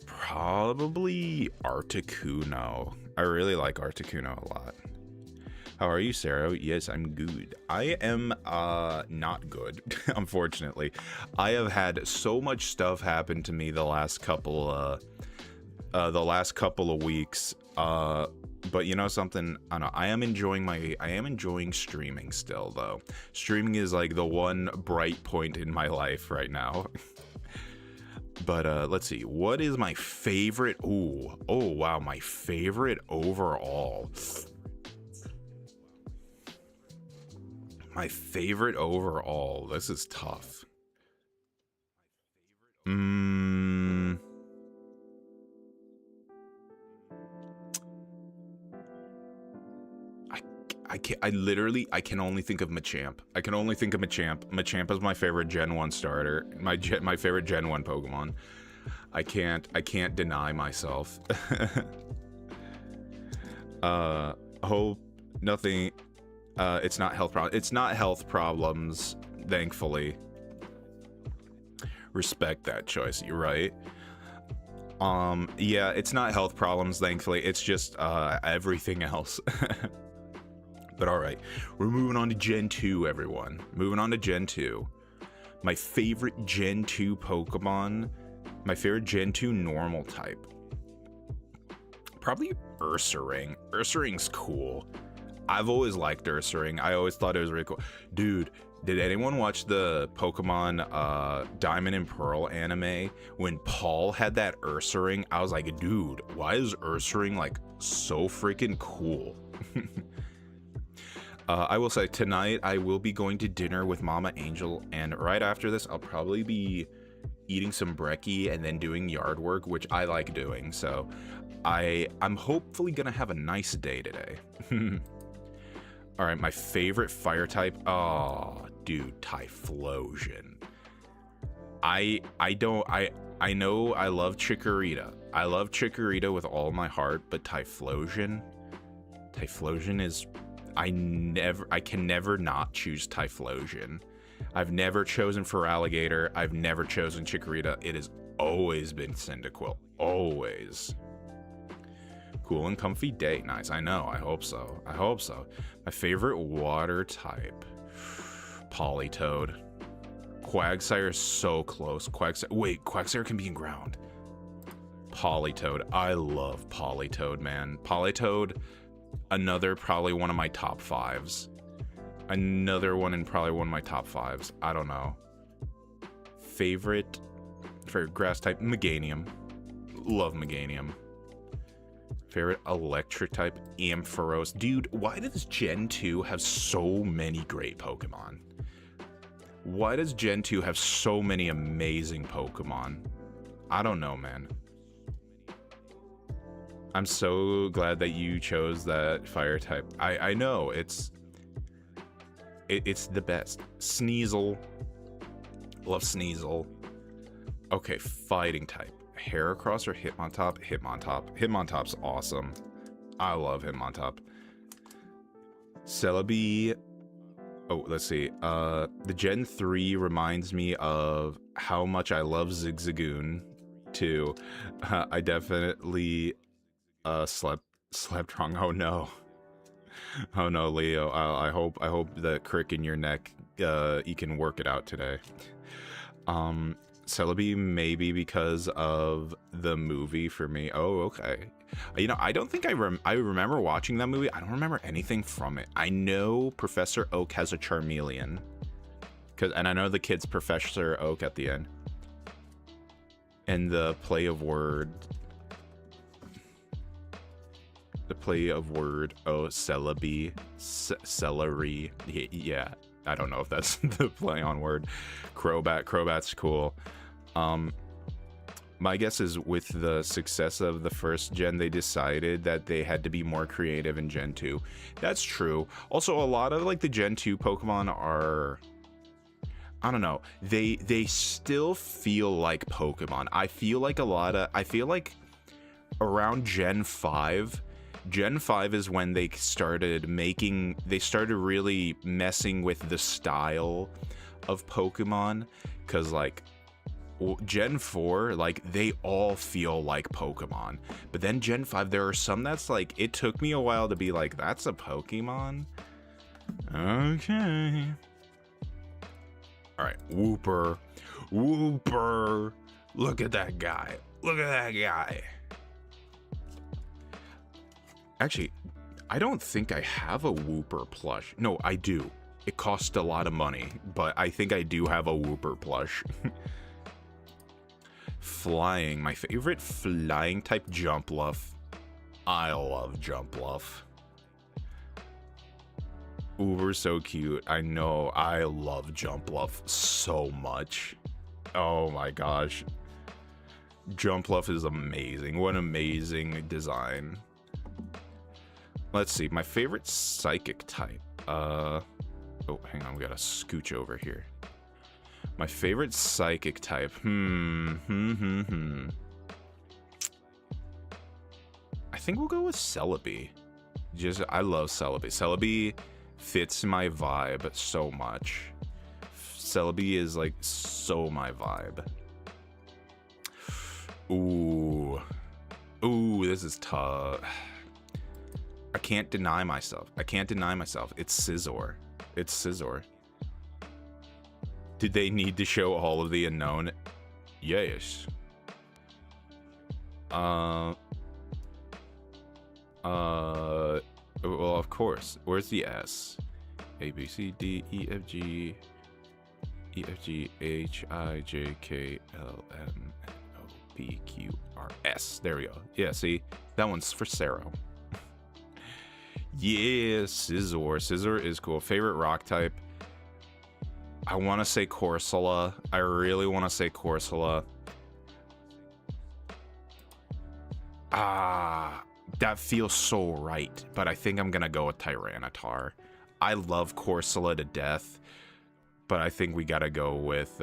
probably Articuno. I really like Articuno a lot. How are you, Sero? Yes, I'm good. I am not good, unfortunately. I have had so much stuff happen to me the last couple of weeks. But you know something? I don't know. I am enjoying streaming still, though. Streaming is like the one bright point in my life right now. But let's see. What is my favorite? Oh wow, my favorite overall. My favorite overall. This is tough. I can only think of Machamp. I can only think of Machamp. Machamp is my favorite Gen 1 starter. My favorite Gen 1 Pokemon. I can't deny myself. Hope nothing. It's not health problems. It's not health problems, thankfully. Respect that choice. You're right. Yeah, it's not health problems, thankfully. It's just everything else. But all right, we're moving on to Gen 2, everyone. Moving on to Gen 2. My favorite Gen 2 Pokemon. My favorite Gen 2 normal type. Probably Ursaring. Ursaring's cool. I've always liked Ursaring. I always thought it was really cool. Dude, did anyone watch the Pokemon Diamond and Pearl anime? When Paul had that Ursaring, I was like, dude, why is Ursaring like so freaking cool? I will say tonight I will be going to dinner with Mama Angel, and right after this I'll probably be eating some brekkie and then doing yard work, which I like doing. So I'm hopefully gonna have a nice day today. All right, my favorite fire type. Oh, dude, Typhlosion. I know I love Chikorita. I love Chikorita with all my heart, but Typhlosion is. I can never not choose Typhlosion. I've never chosen Feraligatr. I've never chosen Chikorita. It has always been Cyndaquil. Always. Cool and comfy day. Nice. I know. I hope so. I hope so. My favorite water type. Politoed. Quagsire is so close. Quagsire can be in ground. Politoed. I love Politoed, man. Politoed. Another probably one of my top 5s. Another one in probably one of my top 5s. I don't know. Favorite grass type, Meganium. Love Meganium. Favorite electric type, Ampharos. Dude, why does Gen 2 have so many great Pokemon? Why does Gen 2 have so many amazing Pokemon? I don't know, man. I'm so glad that you chose that fire type. I know, it's the best. Sneasel. Love Sneasel. Okay, fighting type. Heracross or Hitmontop? Hitmontop. Hitmontop's awesome. I love Hitmontop. Celebi. Oh, let's see. The Gen 3 reminds me of how much I love Zigzagoon too. I definitely slept wrong. Oh no. Oh no, Leo. I hope the crick in your neck you can work it out today. Celebi maybe because of the movie for me. Oh, okay. You know, I don't think I remember watching that movie. I don't remember anything from it. I know Professor Oak has a Charmeleon. And I know the kid's Professor Oak at the end. And the play of word. Oh, Celebi. Celery. Yeah. I don't know if that's the play on word. Crobat's cool. My guess is with the success of the first gen, they decided that they had to be more creative in Gen 2. That's true. Also, a lot of like the Gen 2 Pokemon are, I don't know, they still feel like Pokemon. I feel like around Gen 5, Gen 5 is when they started really messing with the style of Pokemon, because like Gen 4, like they all feel like Pokemon, but then Gen 5 there are some that's like, it took me a while to be like, that's a Pokemon. Okay. All right, Wooper. Look at that guy. Actually, I don't think I have a Wooper plush. No, I do. It cost a lot of money, but I think I do have a Wooper plush. Flying, my favorite flying type, Jumpluff. I love Jumpluff. Uber's so cute. I know, I love Jumpluff so much. Oh my gosh. Jumpluff is amazing. What an amazing design. Let's see, my favorite psychic type. Oh, hang on, we gotta scooch over here. My favorite psychic type. I think we'll go with Celebi. I love Celebi. Celebi fits my vibe so much. Celebi is like so my vibe. Ooh, this is tough. I can't deny myself. It's Scizor. Did they need to show all of the unknown? Yes. Well, of course. Where's the S? A, B, C, D, E, F, G, H, I, J, K, L, M, N, O, P, Q, R, S. There we go. Yeah, see? That one's for Sero. Yeah, Scizor. Scizor is cool. Favorite rock type? I want to say Corsola. I really want to say Corsola. That feels so right, but I think I'm gonna go with Tyranitar. I love Corsola to death, but I think we gotta go with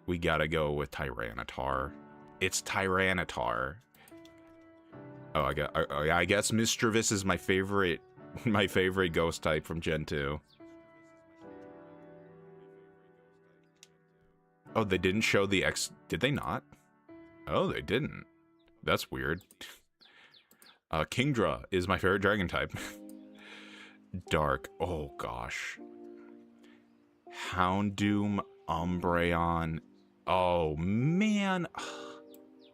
Tyranitar. It's Tyranitar. Oh, I guess Mischievous is my favorite ghost type from Gen 2. Oh, they didn't show the X. Did they not? Oh, they didn't. That's weird. Kingdra is my favorite dragon type. Dark. Oh, gosh. Houndoom, Umbreon. Oh, man.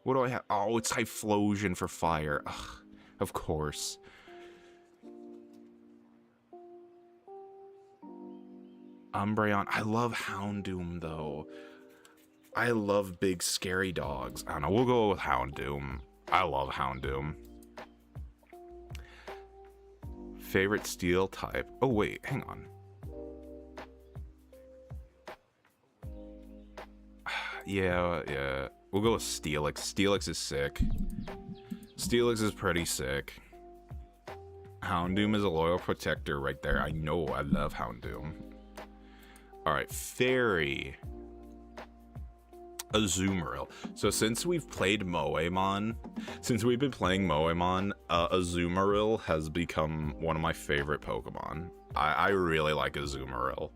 What do I have? Oh, it's Typhlosion for fire. Ugh, of course. Umbreon. I love Houndoom, though. I love big, scary dogs. I don't know. We'll go with Houndoom. I love Houndoom. Favorite steel type? Oh, wait. Hang on. Yeah. We'll go with Steelix. Steelix is sick. Steelix is pretty sick. Houndoom is a loyal protector right there. I know. I love Houndoom. Alright. Fairy. Azumarill. So since we've played Moemon, since we've been playing Moemon, Azumarill has become one of my favorite Pokemon. I really like Azumarill.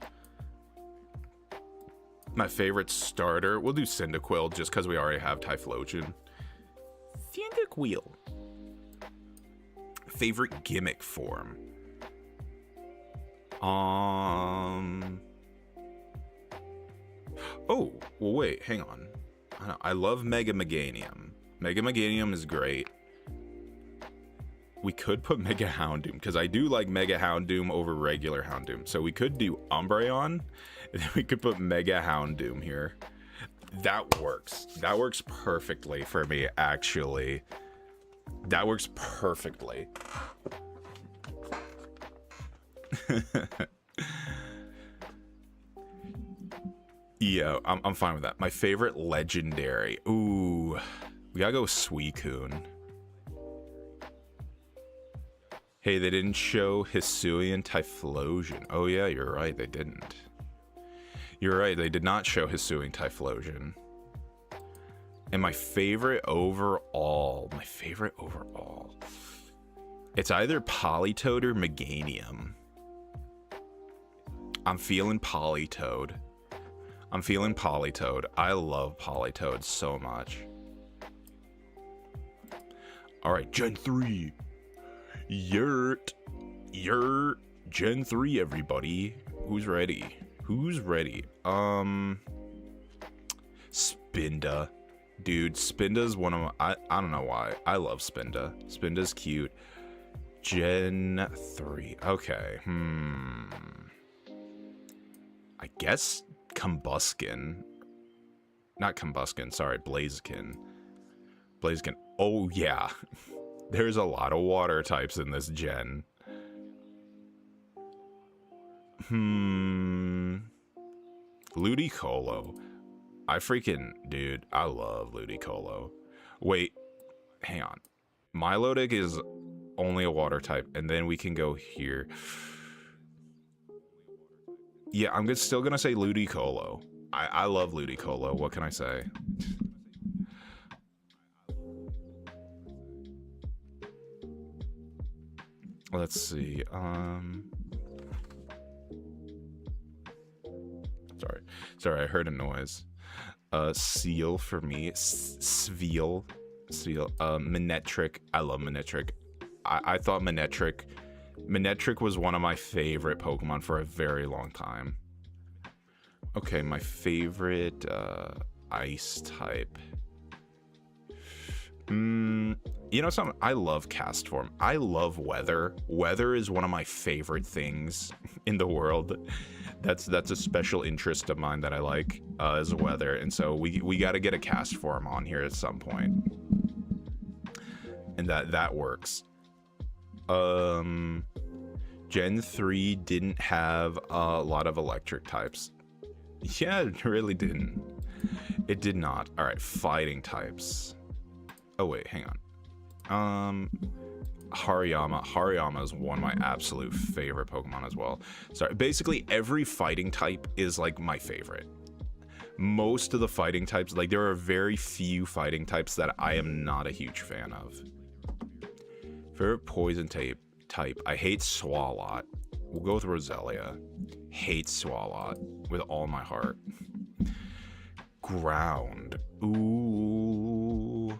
My favorite starter, we'll do Cyndaquil just because we already have Typhlosion. Cyndaquil. Favorite gimmick form. Oh, well, wait, hang on. I love Mega Meganium. Mega Meganium is great. We could put Mega Houndoom, because I do like Mega Houndoom over regular Houndoom. So we could do Umbreon, and then we could put Mega Houndoom here. That works. That works perfectly for me, actually. That works perfectly. Yeah, I'm fine with that. My favorite legendary. Ooh, we gotta go with Suicune. Hey, they didn't show Hisuian Typhlosion. Oh yeah, you're right, they didn't. You're right, they did not show Hisuian Typhlosion. And my favorite overall. It's either Politoed or Meganium. I'm feeling Politoed. I'm feeling Politoed. I love Politoed so much. Alright, Gen 3. Yurt. Gen 3, everybody. Who's ready? Who's ready? Spinda. Dude, Spinda's one of my... I don't know why. I love Spinda. Spinda's cute. Gen 3. Okay. I guess Combuskin. Not Combuskin, sorry. Blaziken. Blaziken. Oh, yeah. There's a lot of water types in this gen. Ludicolo. Dude, I love Ludicolo. Wait, hang on. Milotic is only a water type, and then we can go here. Yeah, I'm still gonna say Ludicolo. I love Ludicolo. What can I say? Let's see. Sorry, I heard a noise. Seal for me. Sveal. Manectric. I love Manectric. I thought Manectric was one of my favorite Pokemon for a very long time. Okay, my favorite ice type. You know something? I love cast form. I love weather. Weather is one of my favorite things in the world. That's a special interest of mine that I like is weather, and so we got to get a cast form on here at some point, and that works. Gen 3 didn't have a lot of electric types. Yeah, it really didn't. It did not. All right, fighting types. Oh wait, hang on. Hariyama. Hariyama is one of my absolute favorite Pokemon as well. Sorry, basically every fighting type is like my favorite. Most of the fighting types, like there are very few fighting types that I am not a huge fan of. Favorite poison type. I hate Swalot. We'll go with Roselia. Hate Swalot with all my heart. Ground. Ooh.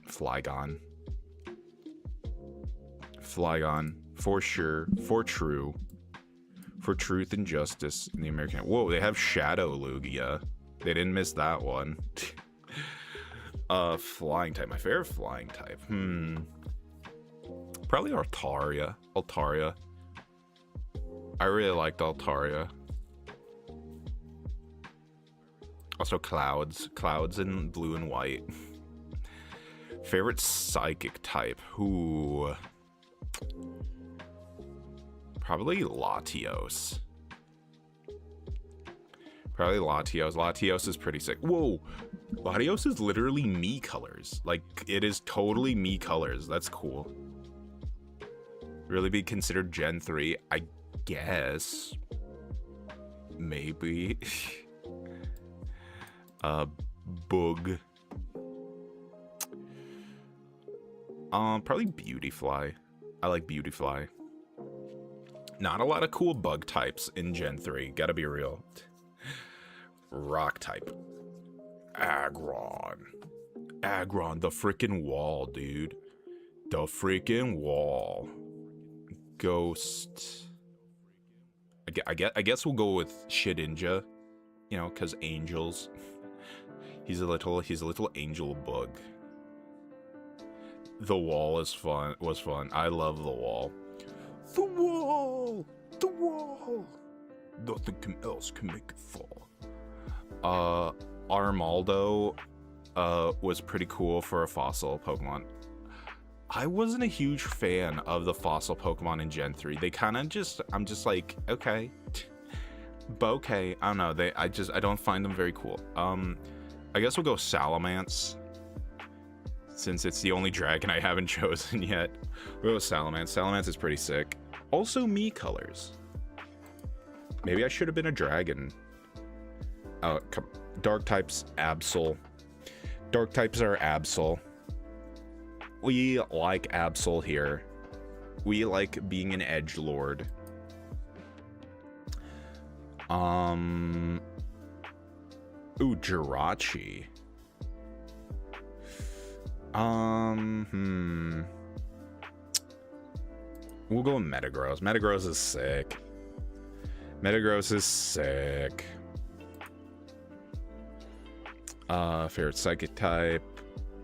Flygon. Flygon, for sure, for true, for truth and justice in the American. Whoa, they have Shadow Lugia. They didn't miss that one. Flying type. My favorite flying type. Probably Altaria. Altaria. I really liked Altaria. Also Clouds. Clouds in blue and white. Favorite psychic type. Ooh. Probably Latios. Probably Latios. Latios is pretty sick. Whoa! Latios is literally me colors. Like, it is totally me colors. That's cool. Really be considered Gen 3? I guess. Maybe. Bug. Probably Beautyfly. I like Beautyfly. Not a lot of cool bug types in Gen 3. Gotta be real. Rock type. Aggron. Aggron, the freaking wall, dude. The freaking wall. Ghost. I guess we'll go with Shedinja. You know, cause angels. He's a little angel bug. The wall is fun. Was fun. I love the wall. The wall. The wall. Nothing else can make it fall. Armaldo was pretty cool for a fossil Pokemon. I wasn't a huge fan of the fossil Pokemon in Gen 3. They kind of just, I'm just like, okay. But okay, I don't know. I don't find them very cool. I guess we'll go Salamence. Since it's the only dragon I haven't chosen yet. We'll go Salamence. Salamence is pretty sick. Also me colors. Maybe I should have been a dragon. Dark types, Absol. Dark types are Absol. We like Absol here. We like being an edgelord. Ooh, Jirachi. We'll go with Metagross. Metagross is sick. Metagross is sick. Favorite psychic type.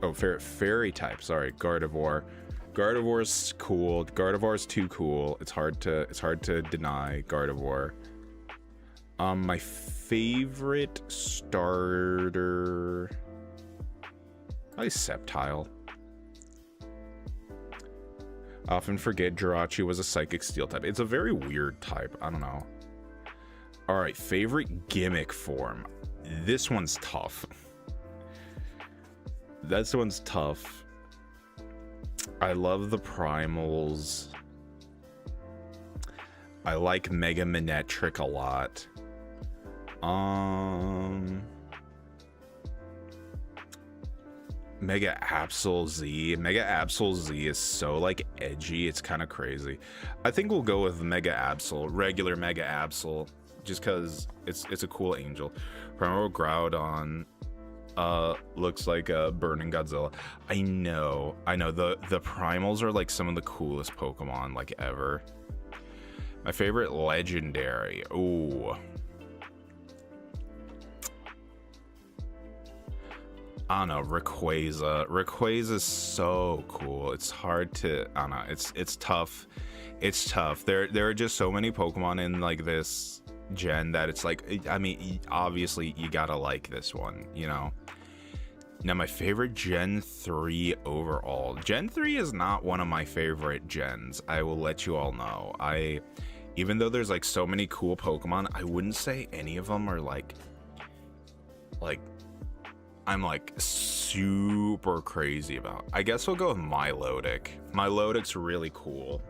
Oh, favorite fairy type. Sorry, Gardevoir. Gardevoir's cool. Gardevoir's too cool. It's hard to deny Gardevoir. My favorite starter. Probably Sceptile. I often forget Jirachi was a psychic steel type. It's a very weird type. I don't know. Alright, favorite gimmick form. This one's tough. This one's tough. I love the primals. I like Mega Manectric a lot. Mega Absol Z. Mega Absol Z is so like edgy, it's kind of crazy. I think we'll go with Mega Absol, regular Mega Absol, just because it's a cool angel. Primal Groudon looks like a burning Godzilla. I know the primals are like some of the coolest Pokemon like ever. My favorite legendary. Ooh. I don't know, Rayquaza. Rayquaza's so cool. It's hard to, I don't know, it's tough. It's tough. There are just so many Pokemon in like this gen that it's like, I mean, obviously you gotta like this one, you know? Now my favorite Gen 3 overall. Gen 3 is not one of my favorite gens. I will let you all know. Even though there's like so many cool Pokemon, I wouldn't say any of them are like I'm like super crazy about. I guess we'll go with Milotic. Milodic's really cool.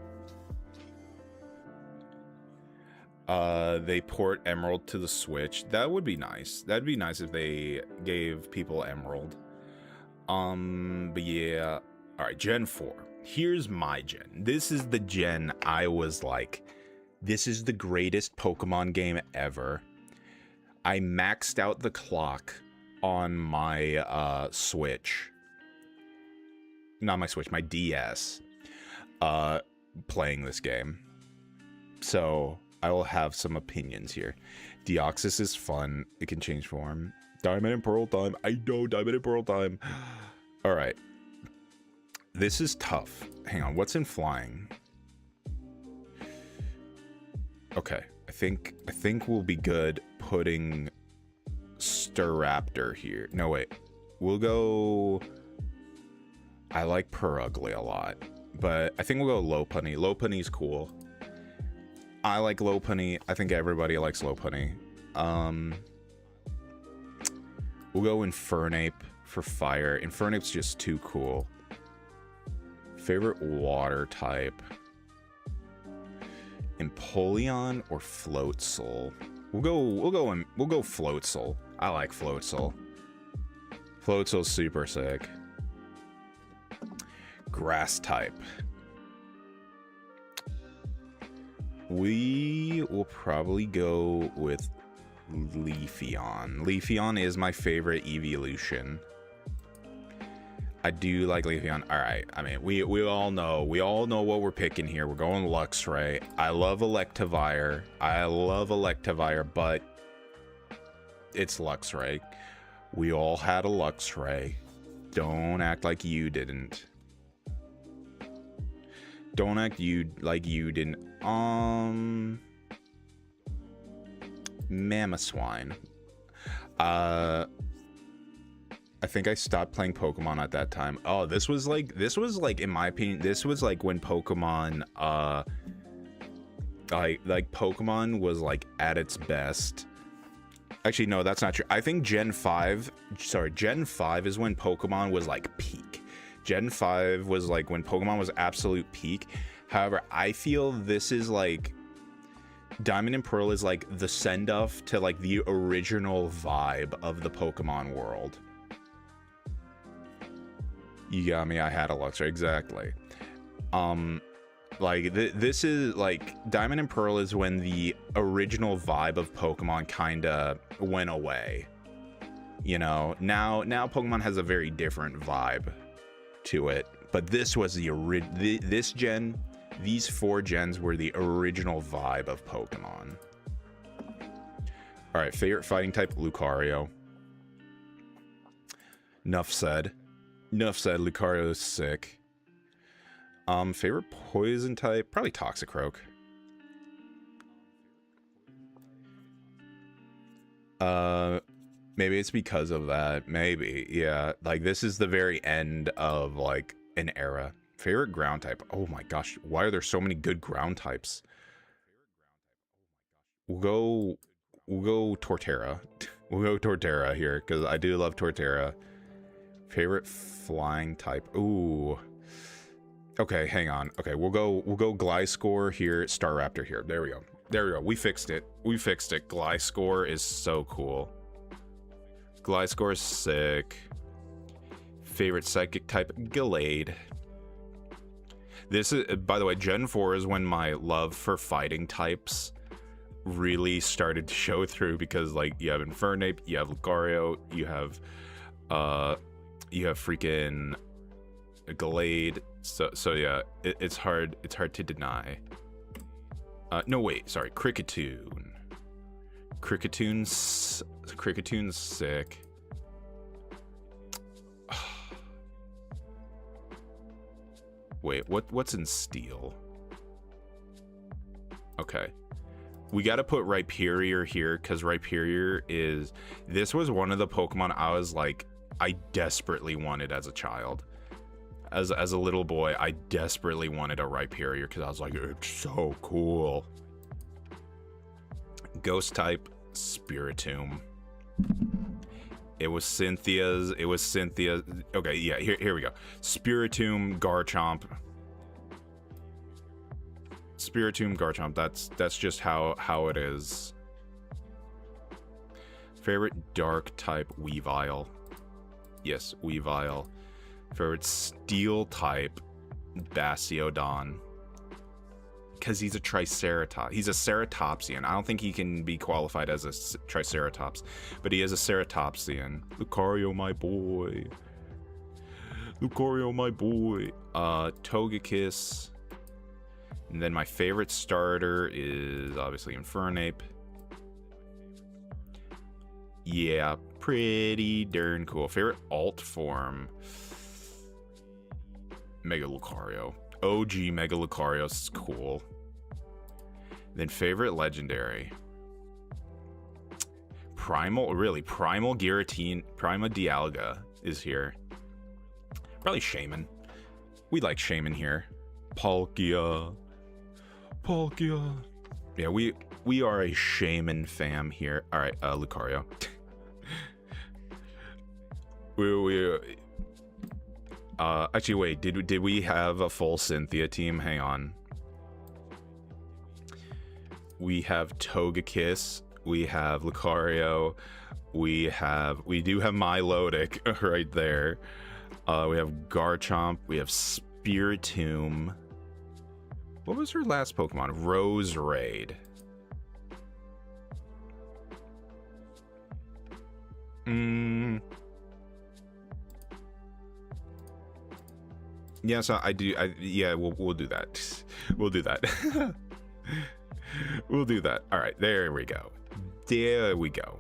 They port Emerald to the Switch. That would be nice. That'd be nice if they gave people Emerald. But yeah. All right, Gen 4. Here's my gen. This is the gen I was like, this is the greatest Pokemon game ever. I maxed out the clock on my Switch. Not my Switch, my DS. Playing this game. So I will have some opinions here. Deoxys is fun. It can change form. Diamond and Pearl time. I know, Diamond and Pearl time. All right. This is tough. Hang on. What's in flying? Okay. I think we'll be good putting Staraptor here. No, wait. We'll go... I like Purugly a lot. But I think we'll go Lopunny. Lopunny's cool. I like Lopunny. I think everybody likes Lopunny. We'll go Infernape for fire. Infernape's just too cool. Favorite water type. Empoleon or Floatzel? We'll go Floatzel. I like Floatzel. Floatzel's super sick. Grass type. We will probably go with Leafeon. Leafeon is my favorite evolution. I do like Leafeon. All right. I mean, we all know what we're picking here. We're going Luxray. I love Electivire. But it's Luxray. We all had a Luxray. Don't act like you didn't. Don't act like you didn't. Mamoswine. I think I stopped playing Pokemon at that time. Oh, this was like in my opinion, this was like when Pokemon like Pokemon was like at its best. Actually, no, that's not true. I think Gen 5 is when Pokemon was like peak. Gen 5 was like when Pokemon was absolute peak. However, I feel this is like Diamond and Pearl is like the send-off to like the original vibe of the Pokemon world. You got me. I had a Luxray. Exactly. Like this is like Diamond and Pearl is when the original vibe of Pokemon kind of went away. You know, now Pokemon has a very different vibe to it. But this was this gen, these 4 gens were the original vibe of Pokemon. All right, favorite fighting type, Lucario. Enough said. Enough said. Lucario is sick. Favorite poison type, probably Toxicroak. Maybe it's because of that. Maybe, yeah. Like this is the very end of like an era. Favorite ground type. Oh my gosh, why are there so many good ground types? We'll go Torterra. We'll go Torterra here because I do love Torterra. Favorite flying type. Ooh. Okay, hang on. Okay, we'll go Gliscor here, Staraptor here. There we go. There we go. We fixed it. We fixed it. Gliscor is so cool. Gliscor is sick. Favorite psychic type, Gallade. This is, by the way, Gen 4 is when my love for fighting types really started to show through because like you have Infernape, you have Lucario, you have freaking Gallade. So yeah, it's hard to deny. No wait, sorry, Kricketune. Kricketune Cricketoone's sick. Wait, what's in Steel? Okay. We gotta put Rhyperior here, because Rhyperior is... This was one of the Pokemon I was like, I desperately wanted as a child. As a little boy, I desperately wanted a Rhyperior, because I was like, it's so cool. Ghost type, Spiritomb. It was Cynthia's. Okay, yeah, here we go. Spiritomb, Garchomp. Spiritomb, Garchomp. That's just how it is. Favorite dark type, Weavile. Yes, Weavile. Favorite steel type, Bastiodon. Because he's a Triceratops. He's a Ceratopsian. I don't think he can be qualified as a Triceratops, but he is a Ceratopsian. Lucario, my boy. Lucario, my boy. Togekiss. And then my favorite starter is obviously Infernape. Yeah, pretty darn cool. Favorite alt form, Mega Lucario. OG Mega Lucario is cool. Then favorite legendary, Primal Giratina, Prima Dialga is here. Probably Shaman. We like Shaman here. Palkia. Yeah, we are a Shaman fam here. All right, Lucario. Actually, wait. Did we have a full Cynthia team? Hang on. We have Togekiss. We have Lucario. We do have Milotic right there. We have Garchomp. We have Spiritomb. What was her last Pokemon? Roserade. Yeah, so yeah, we'll do that. We'll do that. We'll do that. All right, there we go. There we go.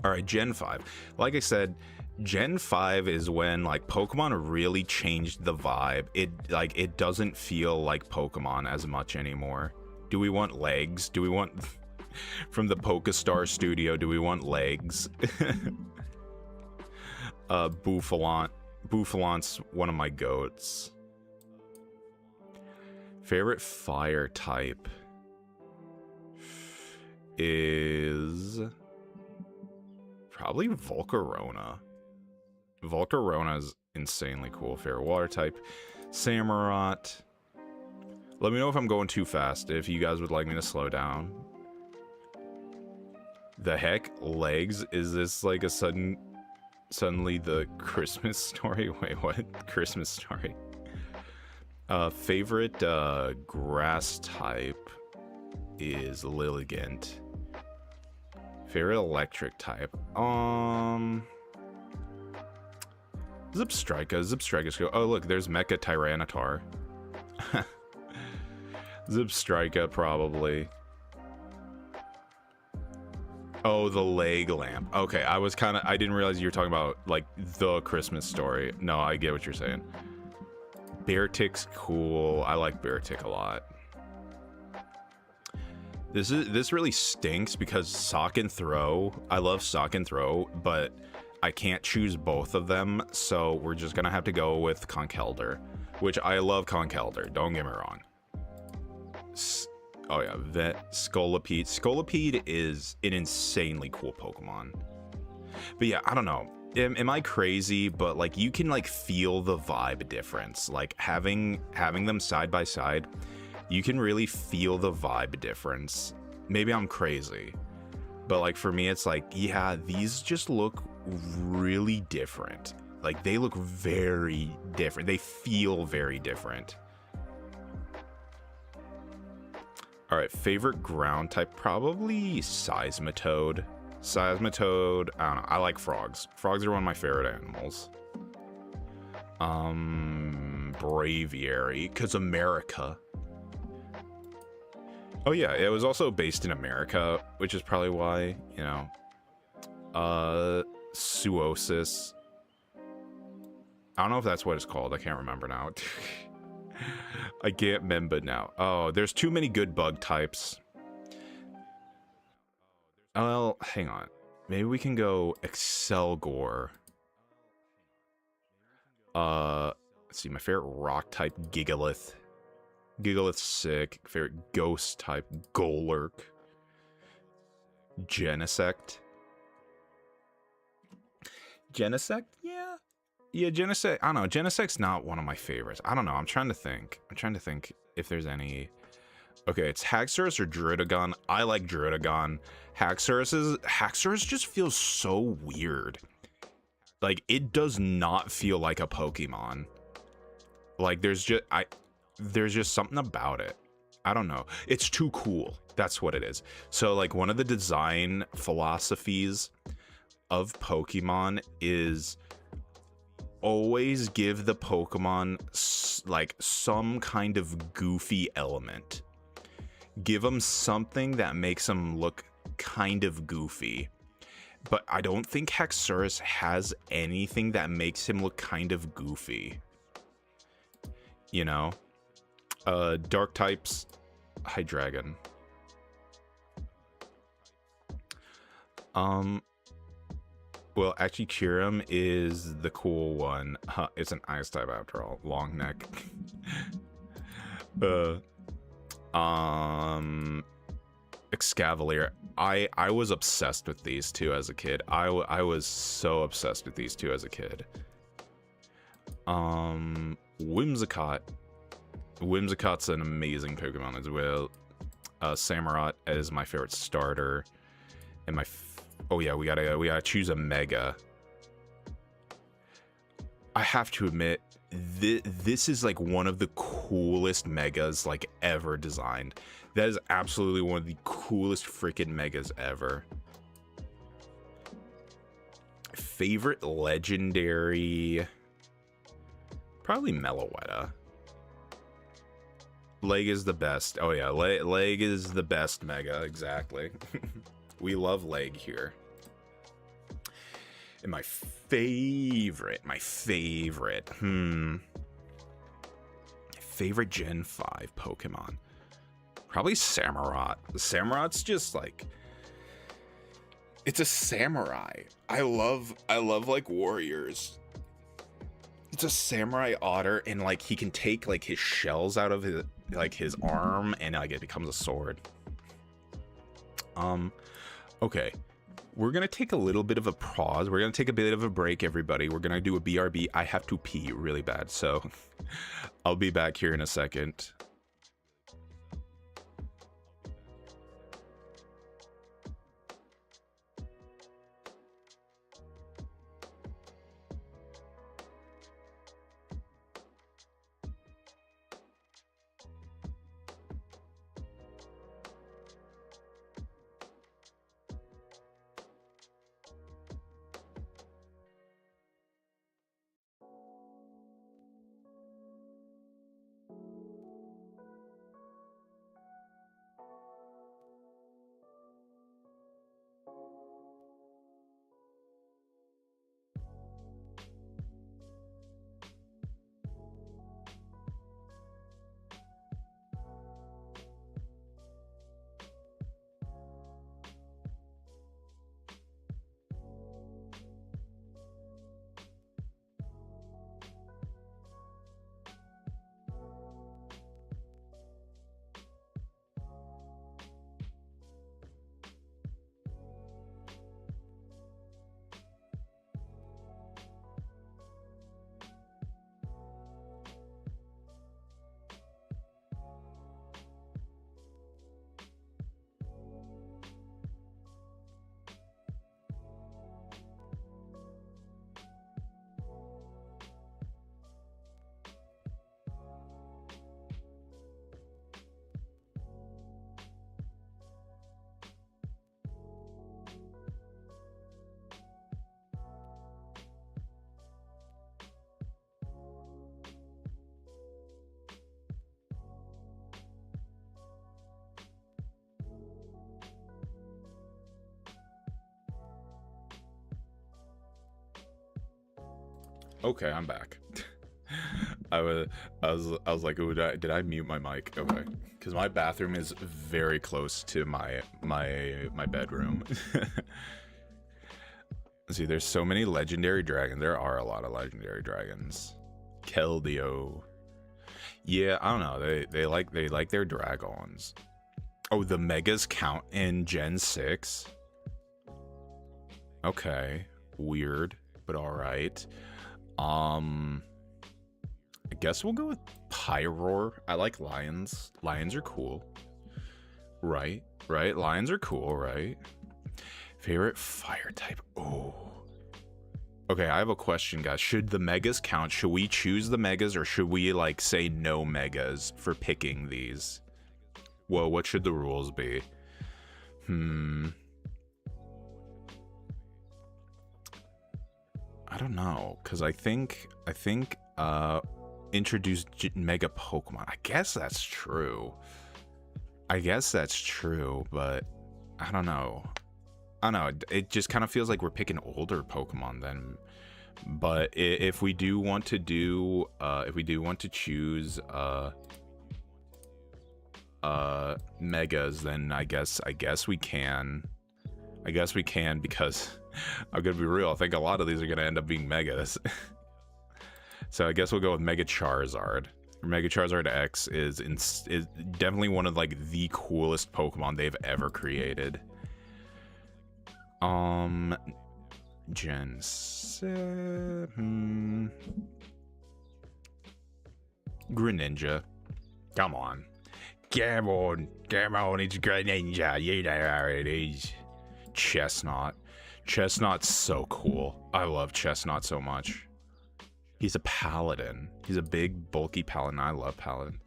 All right, Gen 5. Like I said, Gen 5 is when like Pokemon really changed the vibe. It doesn't feel like Pokemon as much anymore. Do we want legs? Do we want from the Pokestar studio, do we want legs? Bouffalant. Bouffalant's one of my goats. Favorite fire type is probably Volcarona. Volcarona is insanely cool. Favorite water type, Samurott. Let me know if I'm going too fast, if you guys would like me to slow down. The heck? Legs? Is this like a sudden... Suddenly the Christmas story. Wait, what? Christmas story. Favorite grass type is Lilligant. Favorite electric type. Zipstrika. Zipstrika's cool. Oh, look, there's Mecha Tyranitar. Zipstrika, probably. Oh, the leg lamp. Okay, I didn't realize you were talking about, like, the Christmas story. No, I get what you're saying. Beartick's cool. I like Beartick a lot. This really stinks because Sock and Throw. I love Sock and Throw, but I can't choose both of them, so we're just gonna have to go with Conkeldurr, which I love Conkeldurr, don't get me wrong. Oh yeah, Vet, Scolipede. Scolipede is an insanely cool Pokemon. But yeah, I don't know. Am I crazy? But like, you can like feel the vibe difference. Like having them side by side, you can really feel the vibe difference. Maybe I'm crazy, but like for me, it's like, yeah, these just look really different. Like they look very different. They feel very different. All right, favorite ground type, probably Seismitoad. Seismitoad, I don't know, I like frogs. Frogs are one of my favorite animals. Braviary, because America. Oh yeah, it was also based in America, which is probably why, you know. Suosis. I don't know if that's what it's called, I can't remember now. I can't remember now. Oh, there's too many good bug types. Well, hang on. Maybe we can go Excelgor. Let's see, my favorite rock type, Gigalith. Gigalith's sick. Favorite ghost type, Golurk. Genesect. Genesect? Yeah. Yeah, Genesect. I don't know. Genesect's not one of my favorites. I don't know. I'm trying to think. If there's any. Okay, it's Haxorus or Druddigon. I like Druddigon. Haxorus just feels so weird. Like, it does not feel like a Pokemon. Like, there's just something about it. I don't know. It's too cool. That's what it is. So, like, one of the design philosophies of Pokemon is always give the Pokemon like some kind of goofy element. Give them something that makes them look kind of goofy. But I don't think Haxorus has anything that makes him look kind of goofy. You know? Dark types, Hydreigon. Well, actually, Kyurem is the cool one. It's an ice type after all. Long neck. Excavalier. I was obsessed with these two as a kid. I was so obsessed with these two as a kid. Whimsicott. Whimsicott's an amazing Pokemon as well. Samurott is my favorite starter. And my oh yeah, we gotta choose a Mega. I have to admit, this is like one of the coolest Megas like ever designed. That is absolutely one of the coolest freaking Megas ever. Favorite legendary, probably Meloetta. Leg is the best. Oh yeah, Leg is the best Mega, exactly. We love Leg here. And my favorite Gen 5 Pokemon. Probably Samurott. Samurott's just like, it's a samurai. I love like warriors. It's a samurai otter, and like he can take like his shells out of his arm, and like it becomes a sword. Okay, we're gonna take a little bit of a pause. We're gonna take a bit of a break, everybody. We're gonna do a BRB. I have to pee really bad, so I'll be back here in a second. Okay, I'm back. I was, I was like, ooh, did I mute my mic? Okay, because my bathroom is very close to my bedroom. See, there's so many legendary dragons. There are a lot of legendary dragons. Keldeo. Yeah, I don't know. They like their dragons. Oh, the megas count in Gen 6. Okay, weird, but all right. I guess we'll go with Pyroar. I like lions. Lions are cool. Right, right. Lions are cool, right? Favorite fire type. Oh. Okay, I have a question, guys. Should the megas count? Should we choose the megas, or should we like say no megas for picking these? Whoa, what should the rules be? I don't know, cause I think introduce mega Pokemon. I guess that's true. But I don't know. I don't know. It just kind of feels like we're picking older Pokemon then. But if we do want to do, if we do want to choose megas, then I guess we can. I guess we can, because I'm gonna be real. I think a lot of these are gonna end up being megas. So I guess we'll go with Mega Charizard. Mega Charizard X is definitely one of like the coolest Pokemon they've ever created. Gen 7. Greninja. Come on, it's Greninja. You know how it is. Chestnut. Chestnut's so cool. I love Chestnut so much. He's a paladin. He's a big, bulky paladin. I love paladin.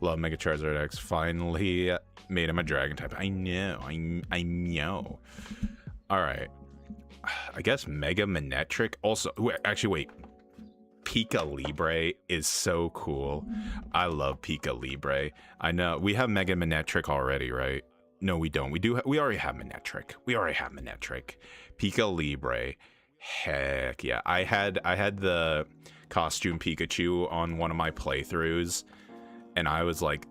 Love Mega Charizard X. Finally made him a dragon type. I know. I know. All right. I guess Mega Manectric. Also, actually, wait. Pika Libre is so cool. I love Pika Libre. I know we have Mega Manectric already, right? No, we don't. We already have Manectric. Pika Libre. Heck yeah. I had the costume Pikachu on one of my playthroughs, and I was like,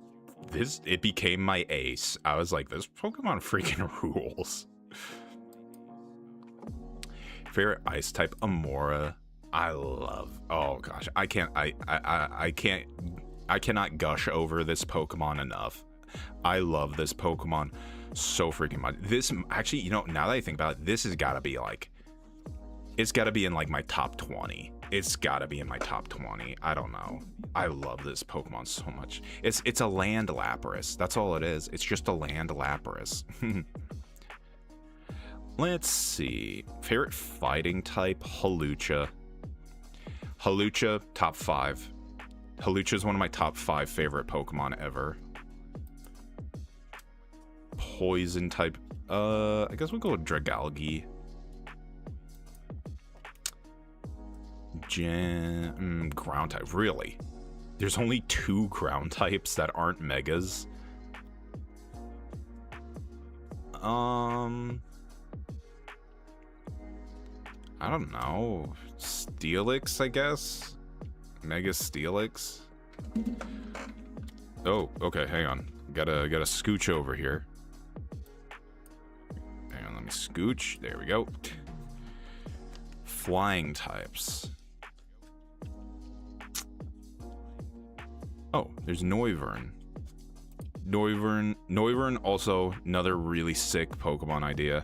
it became my ace. I was like, this Pokemon freaking rules. Favorite ice type, Amora. I love, oh gosh, I cannot gush over this Pokemon enough. I love this Pokemon so freaking much. This, actually, you know, now that I think about it, this has got to be like, it's got to be in like my top 20. I don't know. I love this Pokemon so much. It's a land Lapras. That's all it is. It's just a land Lapras. Let's see. Favorite fighting type, Hawlucha. Hawlucha, top 5. Hawlucha is one of my top 5 favorite Pokemon ever. Poison type, I guess we'll go with Dragalge. Ground type, really? There's only 2 ground types that aren't megas. I don't know. Steelix, I guess? Mega Steelix? Oh, okay, hang on. Gotta scooch over here. Hang on, let me scooch. There we go. Flying types. Oh, there's Noivern. Noivern, also another really sick Pokemon idea.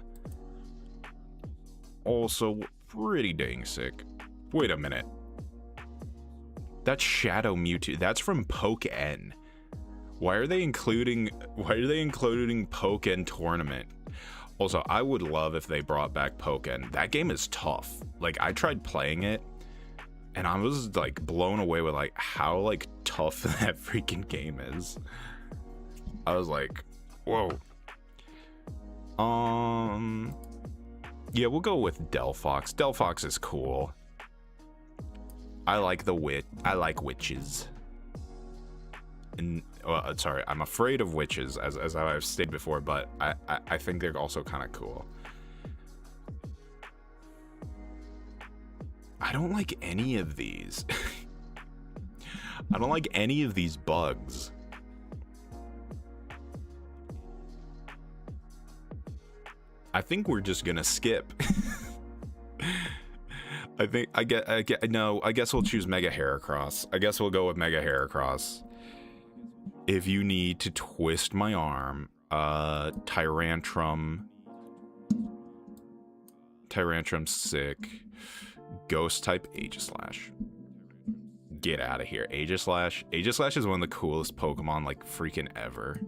Also pretty dang sick. Wait a minute. That's Shadow Mewtwo. That's from Pokken. Why are they including Pokken Tournament? Also, I would love if they brought back Pokken. That game is tough. Like, I tried playing it, and I was like blown away with like how like tough that freaking game is. I was like, whoa. Yeah, we'll go with Delphox. Delphox is cool. I like witches. And sorry, I'm afraid of witches, as I've stated before, but I think they're also kind of cool. I don't like any of these. I don't like any of these bugs. I think we're just gonna skip. I guess we'll choose Mega Heracross. I guess we'll go with Mega Heracross. If you need to twist my arm, Tyrantrum, sick. Ghost type Aegislash. Get out of here. Aegislash is one of the coolest Pokemon like freaking ever.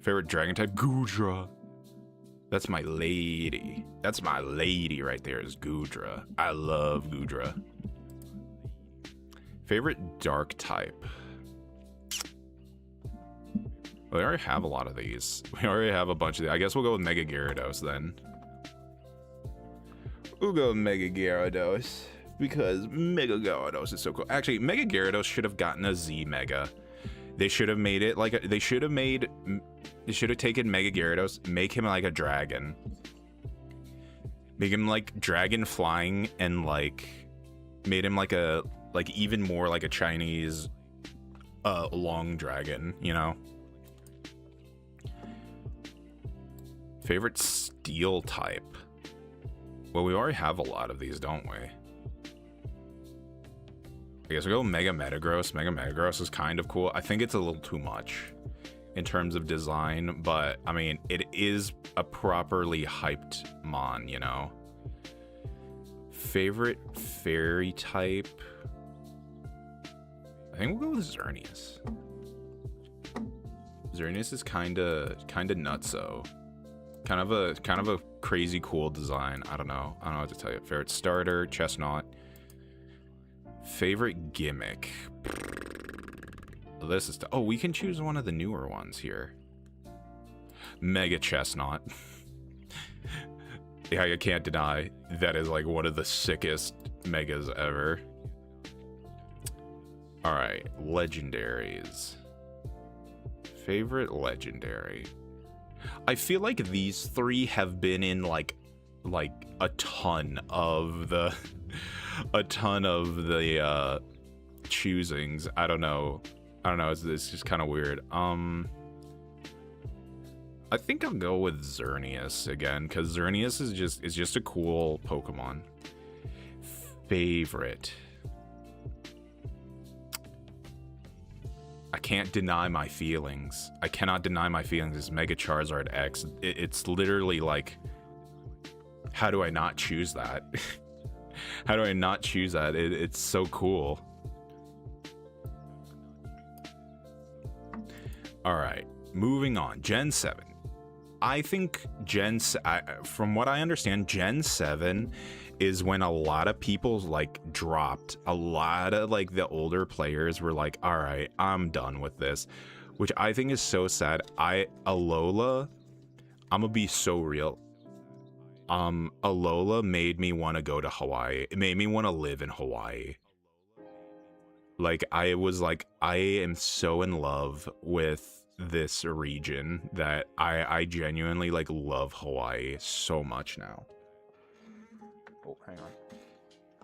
Favorite dragon type Goodra. That's my lady. That's my lady right there is Goodra. I love Goodra. Favorite dark type. Well, we already have a lot of these. We already have a bunch of these. I guess we'll go with Mega Gyarados then. We'll go with Mega Gyarados because Mega Gyarados is so cool. Actually, Mega Gyarados should have gotten a Z Mega. They should have made it like they should have taken Mega Gyarados, make him like a dragon. Make him like dragon flying and like made him like even more like a Chinese long dragon, you know? Favorite steel type. Well, we already have a lot of these, don't we? I guess we'll go Mega Metagross. Mega Metagross is kind of cool. I think it's a little too much in terms of design, but I mean, it is a properly hyped mon, you know? Favorite fairy type? I think we'll go with Xerneas. Xerneas is kind of nutso. Kind of a crazy cool design. I don't know what to tell you. Favorite starter, Chestnut. Favorite gimmick. This is we can choose one of the newer ones here. Mega Chestnut. Yeah, I can't deny that is like one of the sickest megas ever. All right, legendaries. Favorite legendary. I feel like these three have been in like a ton of the choosings. I don't know. It's just kind of weird. I think I'll go with Xerneas again because Xerneas is just a cool Pokemon. Favorite. I can't deny my feelings. I cannot deny my feelings. It's Mega Charizard X. It's literally like, how do I not choose that? How do I not choose that? It's so cool. All right, moving on. Gen 7. I think from what I understand, Gen 7 is when a lot of people like dropped. A lot of like the older players were like, all right, I'm done with this, which I think is so sad. Alola, I'm gonna be so real. Alola made me want to go to Hawaii. It made me want to live in Hawaii. Like I am so in love with this region that I genuinely like love Hawaii so much now. Oh, hang on.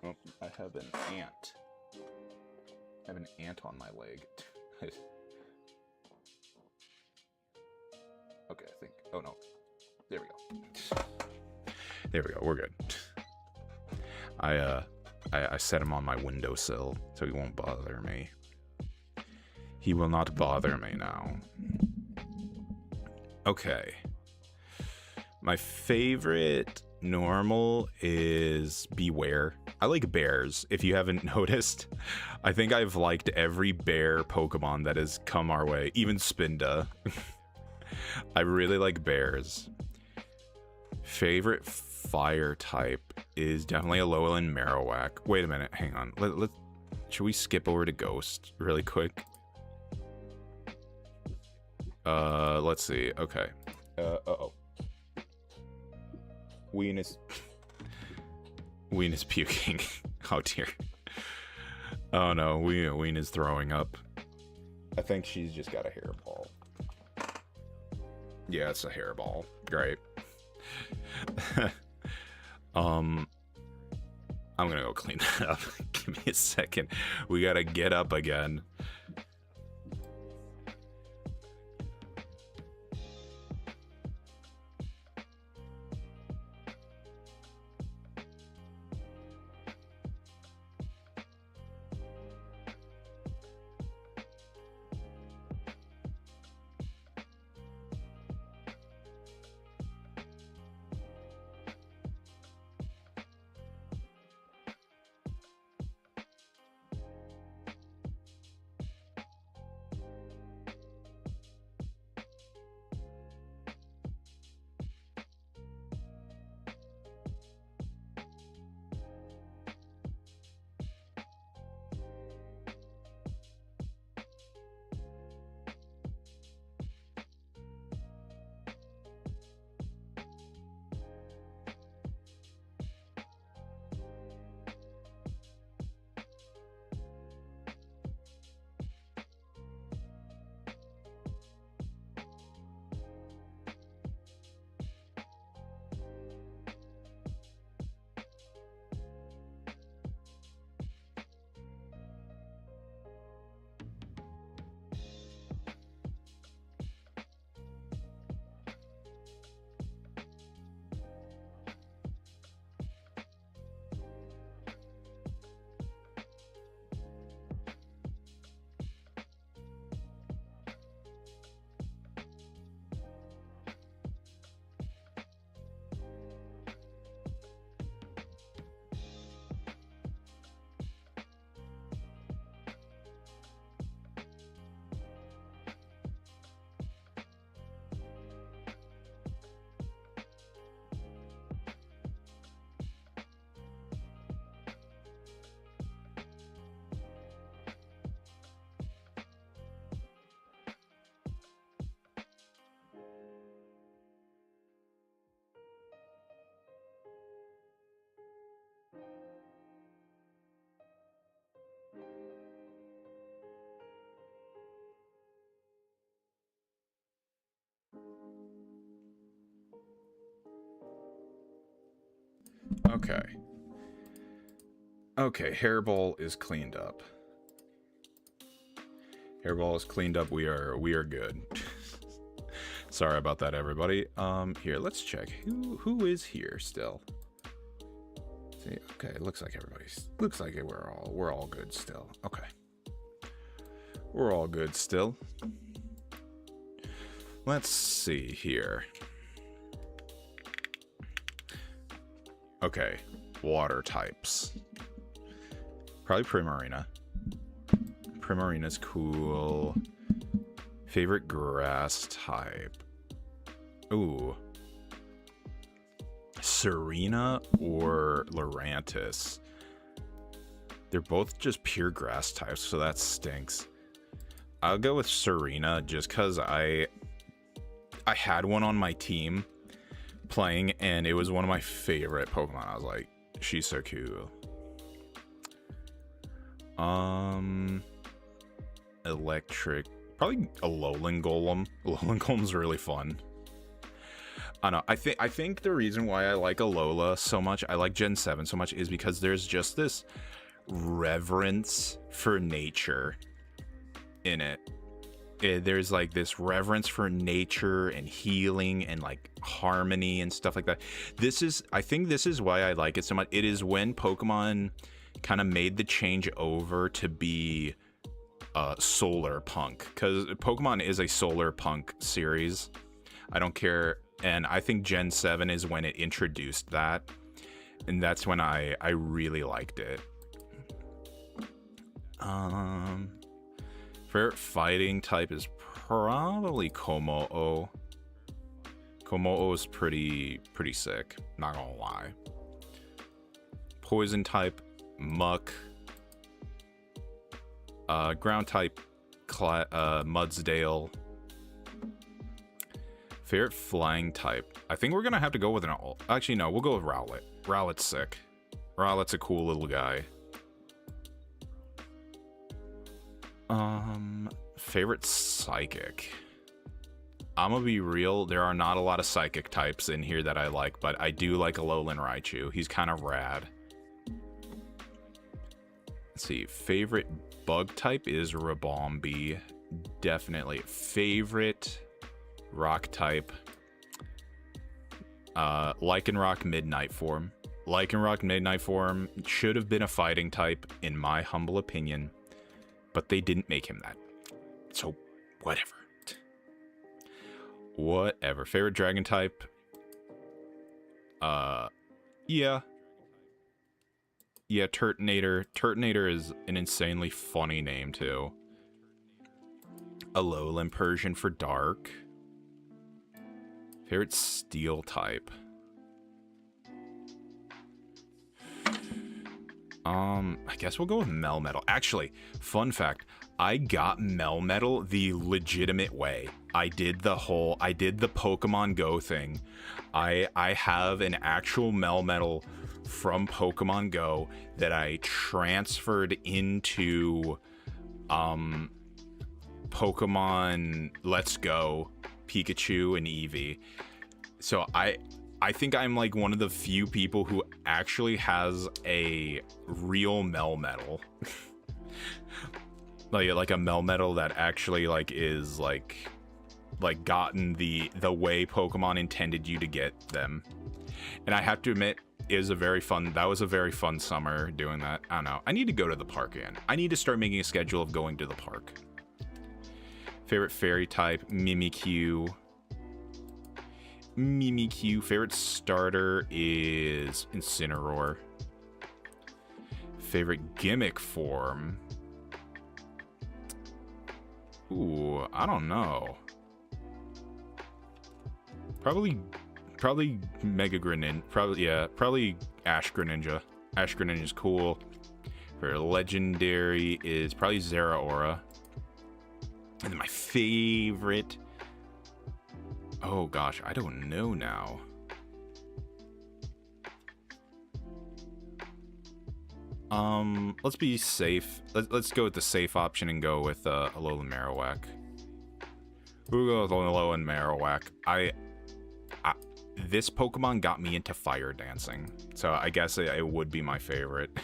Oh, I have an ant. I have an ant on my leg. Okay, I think. Oh no. There we go. There we go. We're good. I set him on my windowsill so he won't bother me. He will not bother me now. Okay. My favorite normal is Beware. I like bears, if you haven't noticed. I think I've liked every bear Pokemon that has come our way, even Spinda. I really like bears. Favorite fire type is definitely Alola and Marowak. Wait a minute, hang on. Should we skip over to Ghost really quick? Let's see. Okay. Uh-oh. Ween is puking. Oh dear. Oh no, Ween is throwing up. I think she's just got a hairball. Yeah, it's a hairball. Great. I'm gonna go clean that up. Give me a second. We gotta get up again. Okay. Okay, hairball is cleaned up. Hairball is cleaned up. We are good. Sorry about that, everybody. Here, let's check. Who is here still? See, okay, looks like we're all good still. Okay. We're all good still. Let's see here. Okay, water types. Probably Primarina. Primarina's cool. Favorite grass type. Ooh. Serena or Lurantis. They're both just pure grass types, so that stinks. I'll go with Serena just because I had one on my team playing, and it was one of my favorite Pokemon. I was like, she's so cool. Electric, probably a Alolan Golem. Alolan Golem's really fun. I know. I think the reason why I like Alola so much, I like Gen 7 so much, is because there's just this reverence for nature in it. There's like this reverence for nature and healing and like harmony and stuff like that. I think this is why I like it so much. It is when Pokemon kind of made the change over to be solar punk, because Pokemon is a solar punk series. I don't care. And I think Gen 7 is when it introduced that. And that's when I really liked it. Favorite fighting type is probably Komo-o. Komo-o is pretty sick, not gonna lie. Poison type, Muck. Ground type, Mudsdale. Favorite flying type. I think we're gonna have to go with an alt. Actually, no, we'll go with Rowlet. Rowlet's sick. Rowlet's a cool little guy. Favorite psychic. I'm gonna be real, there are not a lot of psychic types in here that I like, but I do like Alolan Raichu. He's kind of rad. Let's see. Favorite bug type is Rabombi. Definitely. Favorite rock type. Lycanroc Midnight Form. Lycanroc Midnight Form should have been a fighting type, in my humble opinion. But they didn't make him that. So, whatever. Whatever. Favorite dragon type? Yeah. Yeah, Turtonator. Turtonator is an insanely funny name, too. Alolan Persian for dark. Favorite steel type? I guess we'll go with Melmetal. Actually, fun fact, I got Melmetal the legitimate way. I did the Pokemon Go thing. I have an actual Melmetal from Pokemon Go that I transferred into Pokemon Let's Go, Pikachu and Eevee. So I think I'm like one of the few people who actually has a real Melmetal. like a Melmetal that actually like is like gotten the way Pokemon intended you to get them. And I have to admit, that was a very fun summer doing that. I don't know. I need to go to the park again. I need to start making a schedule of going to the park. Favorite fairy type, Mimikyu. Favorite starter is Incineroar. Favorite gimmick form? Ooh, I don't know. Probably Mega Greninja. Probably Ash Greninja. Ash Greninja is cool. For legendary is probably Zeraora. And then my favorite... Oh gosh, I don't know now. Let's be safe. Let's go with the safe option and go with Alolan Marowak. We'll go with Alolan Marowak. This Pokemon got me into fire dancing, so I guess it would be my favorite.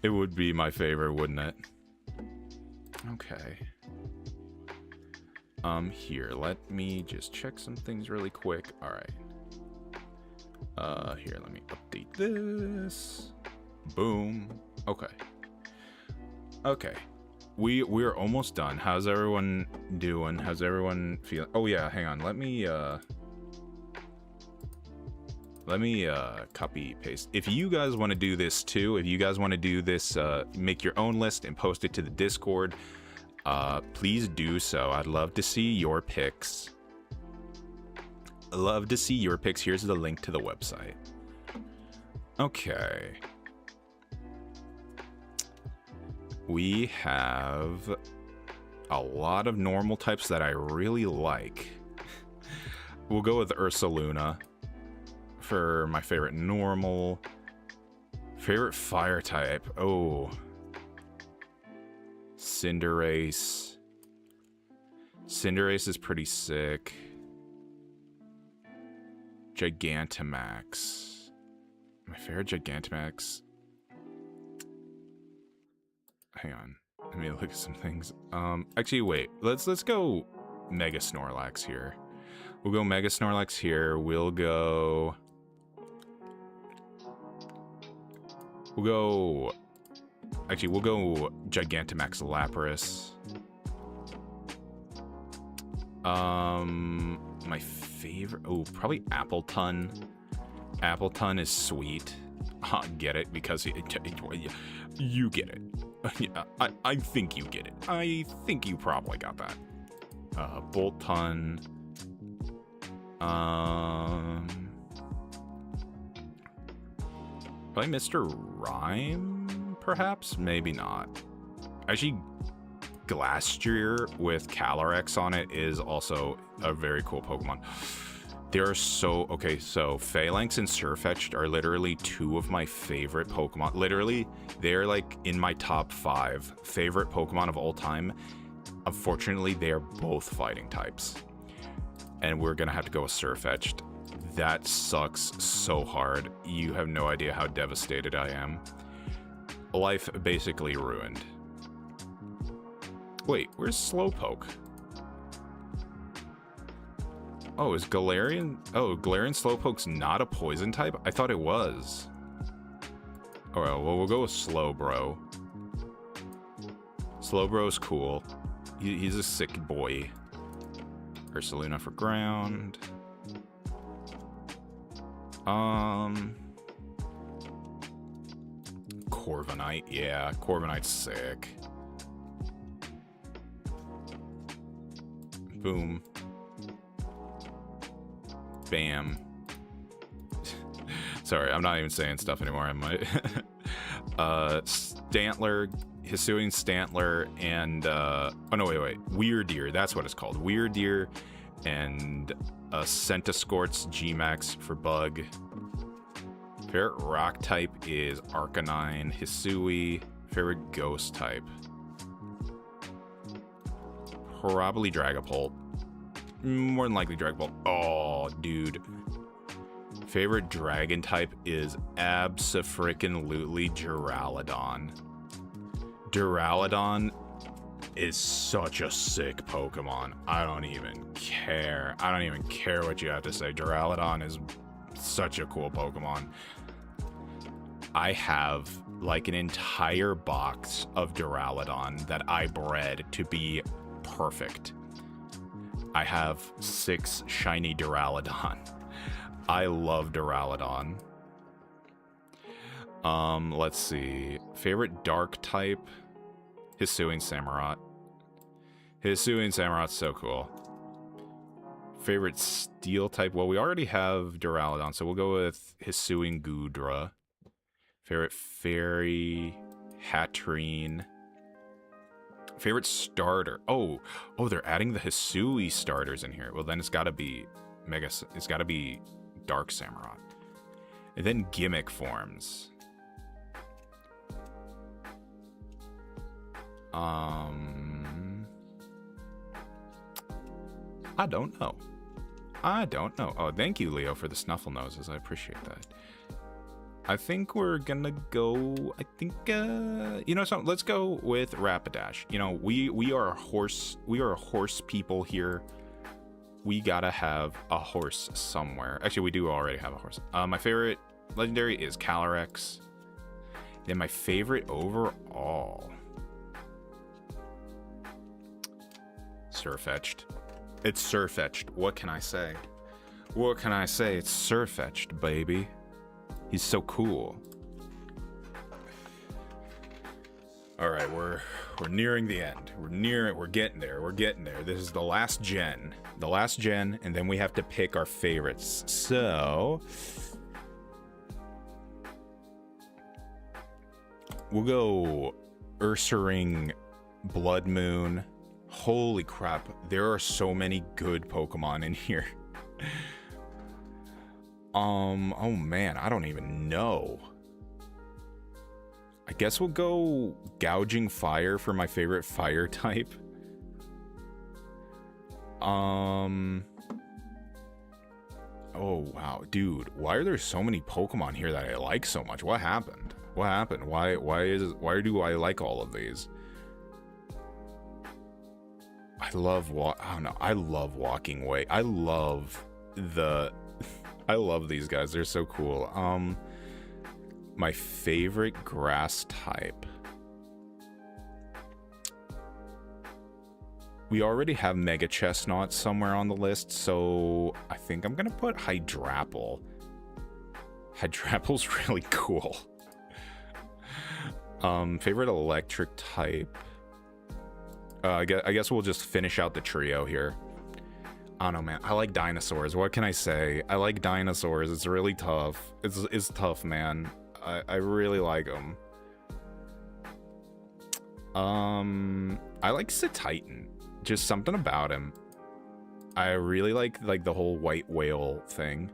It would be my favorite, wouldn't it? Okay. Here, let me just check some things really quick. All right. Here, let me update this. Boom. Okay. Okay. We're almost done. How's everyone doing? How's everyone feeling? Oh yeah, hang on. Let me copy paste. If you guys want to do this too, if you guys want to do this, make your own list and post it to the Discord. Please do so. I'd love to see your picks. Love to see your picks. Here's the link to the website. Okay. We have a lot of normal types that I really like. We'll go with Ursaluna for my favorite normal. Favorite fire type. Oh. Cinderace. Cinderace is pretty sick. Gigantamax. My favorite Gigantamax. Hang on. Let me look at some things. Actually, wait. Let's go Mega Snorlax here. We'll go Mega Snorlax here. We'll go Actually, we'll go Gigantamax Lapras. My favorite... Oh, probably Appletun. Appletun is sweet. Get it? Because you get it. Yeah, I think you get it. I think you probably got that. Boltun. Probably Mr. Rhyme, perhaps? Maybe not. Actually, Glastrier with Calyrex on it is also a very cool Pokemon. There are so... Okay, so Phalanx and Sirfetch'd are literally two of my favorite Pokemon. Literally, they're like in my top 5 favorite Pokemon of all time. Unfortunately, they are both fighting types. And we're gonna have to go with Sirfetch'd. That sucks so hard. You have no idea how devastated I am. life basically ruined. Wait, where's Slowpoke? Oh, is Galarian... Oh, Galarian Slowpoke's not a poison type? I thought it was. Alright, well, we'll go with Slowbro. Slowbro's cool. He's a sick boy. Ursaluna for ground. Corviknight. Yeah, Corviknight's sick. Boom. Bam. Sorry, I'm not even saying stuff anymore. I might. Stantler, Hisuian Stantler, and oh no, wait. Weirdeer, that's what it's called. Weirdeer and Centiskort's Gmax for bug. Favorite rock type is Arcanine. Hisui. Favorite ghost type? Probably Dragapult. More than likely Dragapult. Oh, dude. Favorite dragon type is abso-frickin-lutely Duraludon. Duraludon is such a sick Pokemon. I don't even care. I don't even care what you have to say. Duraludon is such a cool Pokemon. I have like an entire box of Duraludon that I bred to be perfect. I have 6 shiny Duraludon. I love Duraludon. Let's see. Favorite dark type? Hisuian Samurott. Hisuian Samurott's so cool. Favorite steel type? Well, we already have Duraludon, so we'll go with Hisuian Goodra. Favorite fairy? Hatterene. Favorite starter? Oh, they're adding the Hisui starters in here. Well, then it's gotta be it's gotta be Dark Samurott. And then gimmick forms. I don't know. Oh, thank you, Leo, for the snuffle noses. I appreciate that. I think we're gonna go, you know something, let's go with Rapidash. You know, we are a horse people here. We gotta have a horse somewhere. Actually, we do already have a horse. My favorite legendary is Calyrex. Then my favorite overall, Sirfetch'd. It's Sirfetch'd. What can I say? It's Sirfetch'd, baby. He's so cool. All right, we're nearing the end. We're getting there. This is the last gen, and then we have to pick our favorites. So we'll go Ursaring, Blood Moon. Holy crap, there are so many good Pokemon in here. Oh man, I don't even know. I guess we'll go Gouging Fire for my favorite fire type. Oh wow, dude, why are there so many Pokemon here that I like so much? What happened? Why do I like all of these? I love Walking Way. I love these guys. They're so cool. My favorite grass type. We already have Mega Chestnut somewhere on the list, so I think I'm gonna put Hydrapple. Hydrapple's really cool. Favorite electric type. I guess we'll just finish out the trio here. I don't know, man. I like dinosaurs. What can I say? I like dinosaurs. It's really tough. It's tough, man. I really like them. I like Cetitan. Just something about him. I really like the whole white whale thing.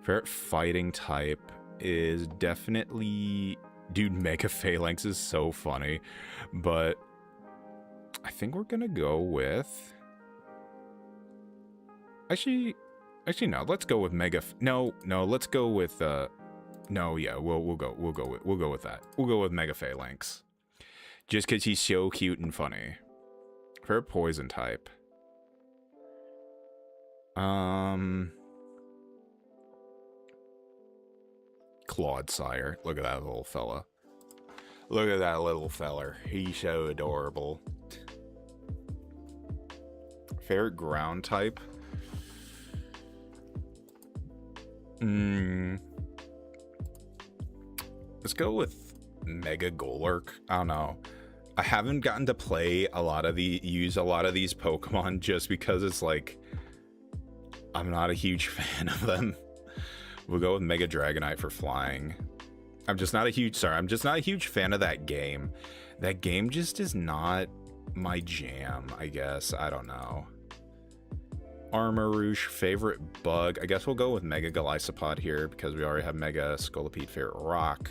Favorite fighting type is definitely... Dude, Mega Phalanx is so funny. But I think we're gonna go with... Actually, no. Let's go with Mega... No, let's go with No, yeah, we'll go with that. We'll go with Mega Phalanx. Just because he's so cute and funny. Favorite poison type. Clodsire. Look at that little fella. Look at that little feller. He's so adorable. Favorite ground type. Let's go with Mega Golurk. I don't know. I haven't gotten to play use a lot of these Pokemon just because it's like I'm not a huge fan of them. We'll go with Mega Dragonite for flying. I'm just not a huge fan of that game. That game just is not my jam, I guess. I don't know. Armarouche, favorite bug. I guess we'll go with Mega Golisopod here because we already have Mega Scolipede. Favorite rock.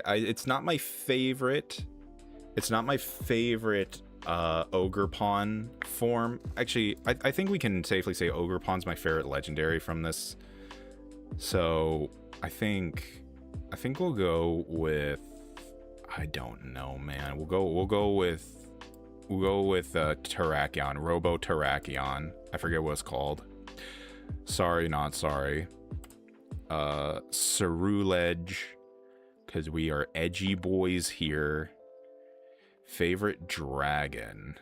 It's not my favorite. It's not my favorite Ogerpon form. Actually, I think we can safely say Ogerpon's my favorite legendary from this. So I think we'll go with, I don't know, man. We'll go with Terrakion, Robo Terrakion. I forget what it's called. Sorry, not sorry. Cerulege, because we are edgy boys here. Favorite dragon.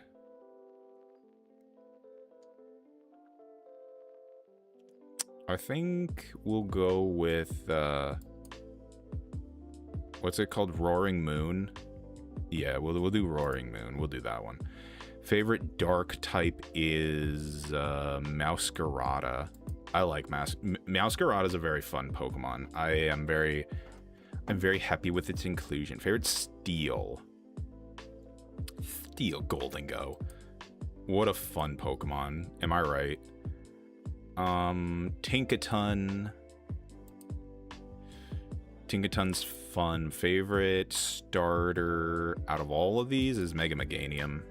I think we'll go with what's it called? Roaring Moon. Yeah, we'll do Roaring Moon. We'll do that one. Favorite dark type is Mouscarada. I like Mouscarada is a very fun Pokemon. I'm very happy with its inclusion. Favorite Steel. Steel Goldengo. What a fun Pokemon. Am I right? Tinkaton. Tinkaton's fun. Favorite starter out of all of these is Mega Meganium.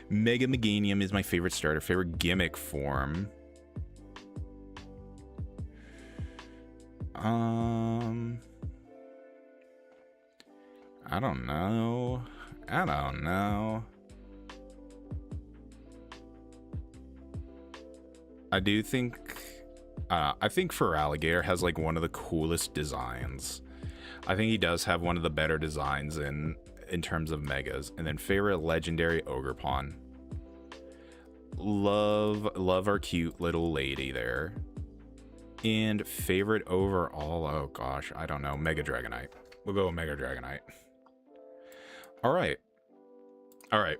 Mega Meganium is my favorite starter. Favorite gimmick form. I don't know. I do think I think Feraligatr has like one of the coolest designs. I think he does have one of the better designs in terms of megas. And then favorite legendary Ogerpon. Love our cute little lady there. And favorite overall, oh gosh, I don't know, Mega Dragonite. We'll go with Mega Dragonite. All right,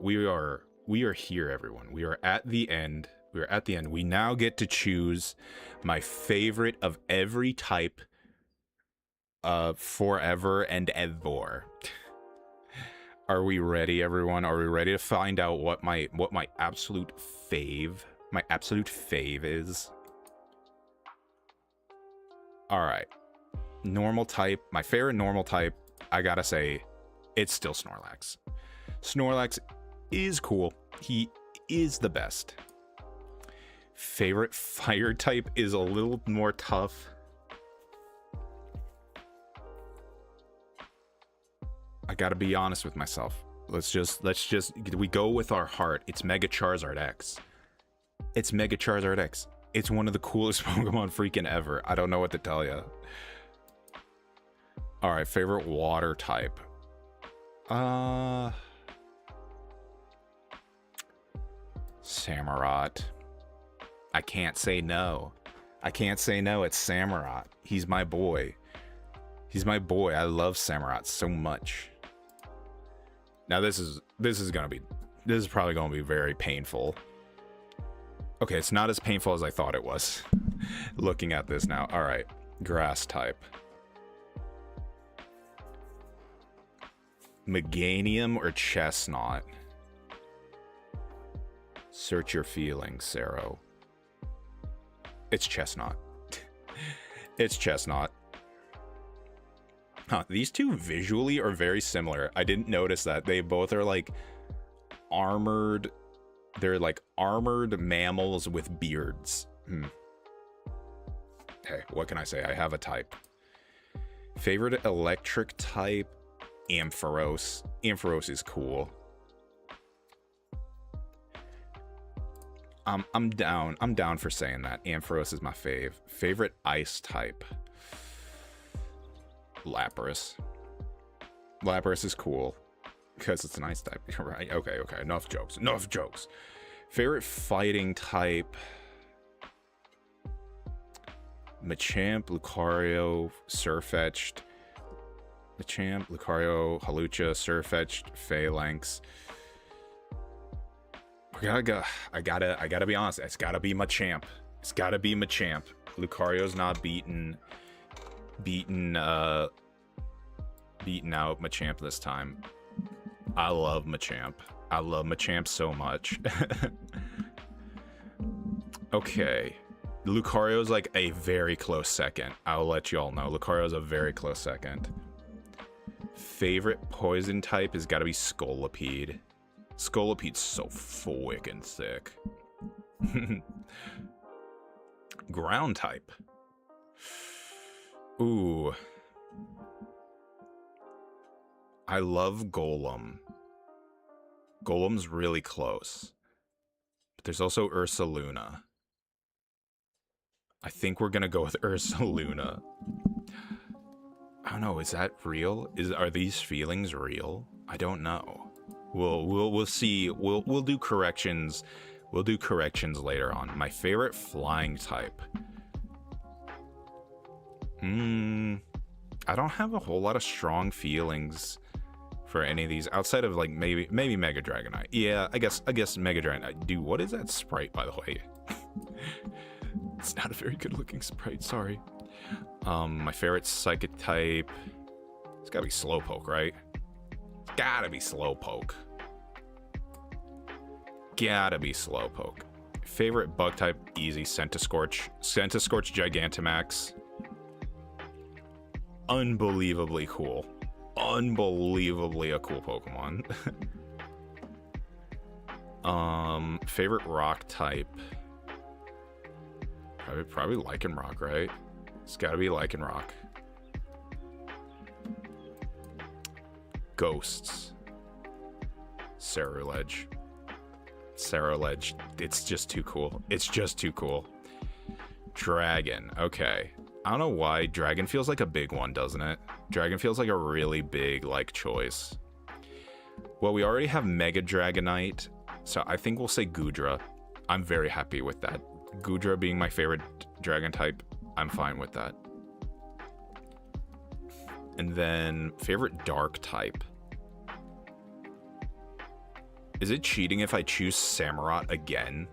we are here, everyone. We are at the end. We now get to choose my favorite of every type forever and ever. Are we ready, everyone? Are we ready to find out what my absolute fave is? All right. Normal type. My favorite normal type, I gotta say, it's still Snorlax. Snorlax is cool. He is the best. Favorite fire type is a little more tough. I gotta be honest with myself. Let's just we go with our heart. It's Mega Charizard X. It's Mega Charizard X. It's one of the coolest Pokemon freaking ever. I don't know what to tell you. All right, favorite water type. Samurott. I can't say no. It's Samurott. He's my boy. I love Samurott so much. Now this is probably gonna be very painful. Okay, it's not as painful as I thought it was. Looking at this now. All right, grass type. Meganium or Chestnut? Search your feelings, Sero. It's Chestnut. It's Chestnut. Huh, these two visually are very similar. I didn't notice that. They both are like armored They're like armored mammals with beards. Hey, what can I say? I have a type. Favorite electric type? Ampharos. Ampharos is cool. I'm down for saying that. Ampharos is my fave. Favorite ice type? Lapras. Lapras is cool because it's an ice type, right? Okay. Enough jokes. Favorite fighting type? Machamp, Lucario, Surfetch'd. Machamp, Lucario, Hawlucha, Surfetch'd, Phalanx. I gotta be honest. It's gotta be Machamp. Lucario's not beaten out Machamp this time. I love Machamp so much. Okay. Lucario's like a very close second. I'll let you all know. Lucario's a very close second. Favorite poison type has got to be Scolipede. Scolipede's so freaking thick. Ground type. Ooh. I love Golem. Golem's really close. But there's also Ursaluna. I think we're gonna go with Ursaluna. I don't know, is that real? Are these feelings real? I don't know. We'll see. We'll do corrections. We'll do corrections later on. My favorite flying type. I don't have a whole lot of strong feelings for any of these outside of like maybe Mega Dragonite. Yeah, I guess Mega Dragonite. Dude, what is that sprite, by the way? It's not a very good looking sprite, sorry. My favorite psychic type. It's gotta be Slowpoke, right? It's gotta be Slowpoke. Favorite bug type, easy, Centiskorch. Centiskorch Gigantamax. Unbelievably cool. Unbelievably a cool Pokemon. Favorite rock type. Probably Lycanroc, right? It's gotta be Lycanroc. Ghosts. Ceruledge. It's just too cool. Dragon. Okay. I don't know why. Dragon feels like a big one, doesn't it? Dragon feels like a really big, like, choice. Well, we already have Mega Dragonite, so I think we'll say Goodra. I'm very happy with that. Goodra being my favorite dragon type, I'm fine with that. And then, favorite dark type. Is it cheating if I choose Samurott again?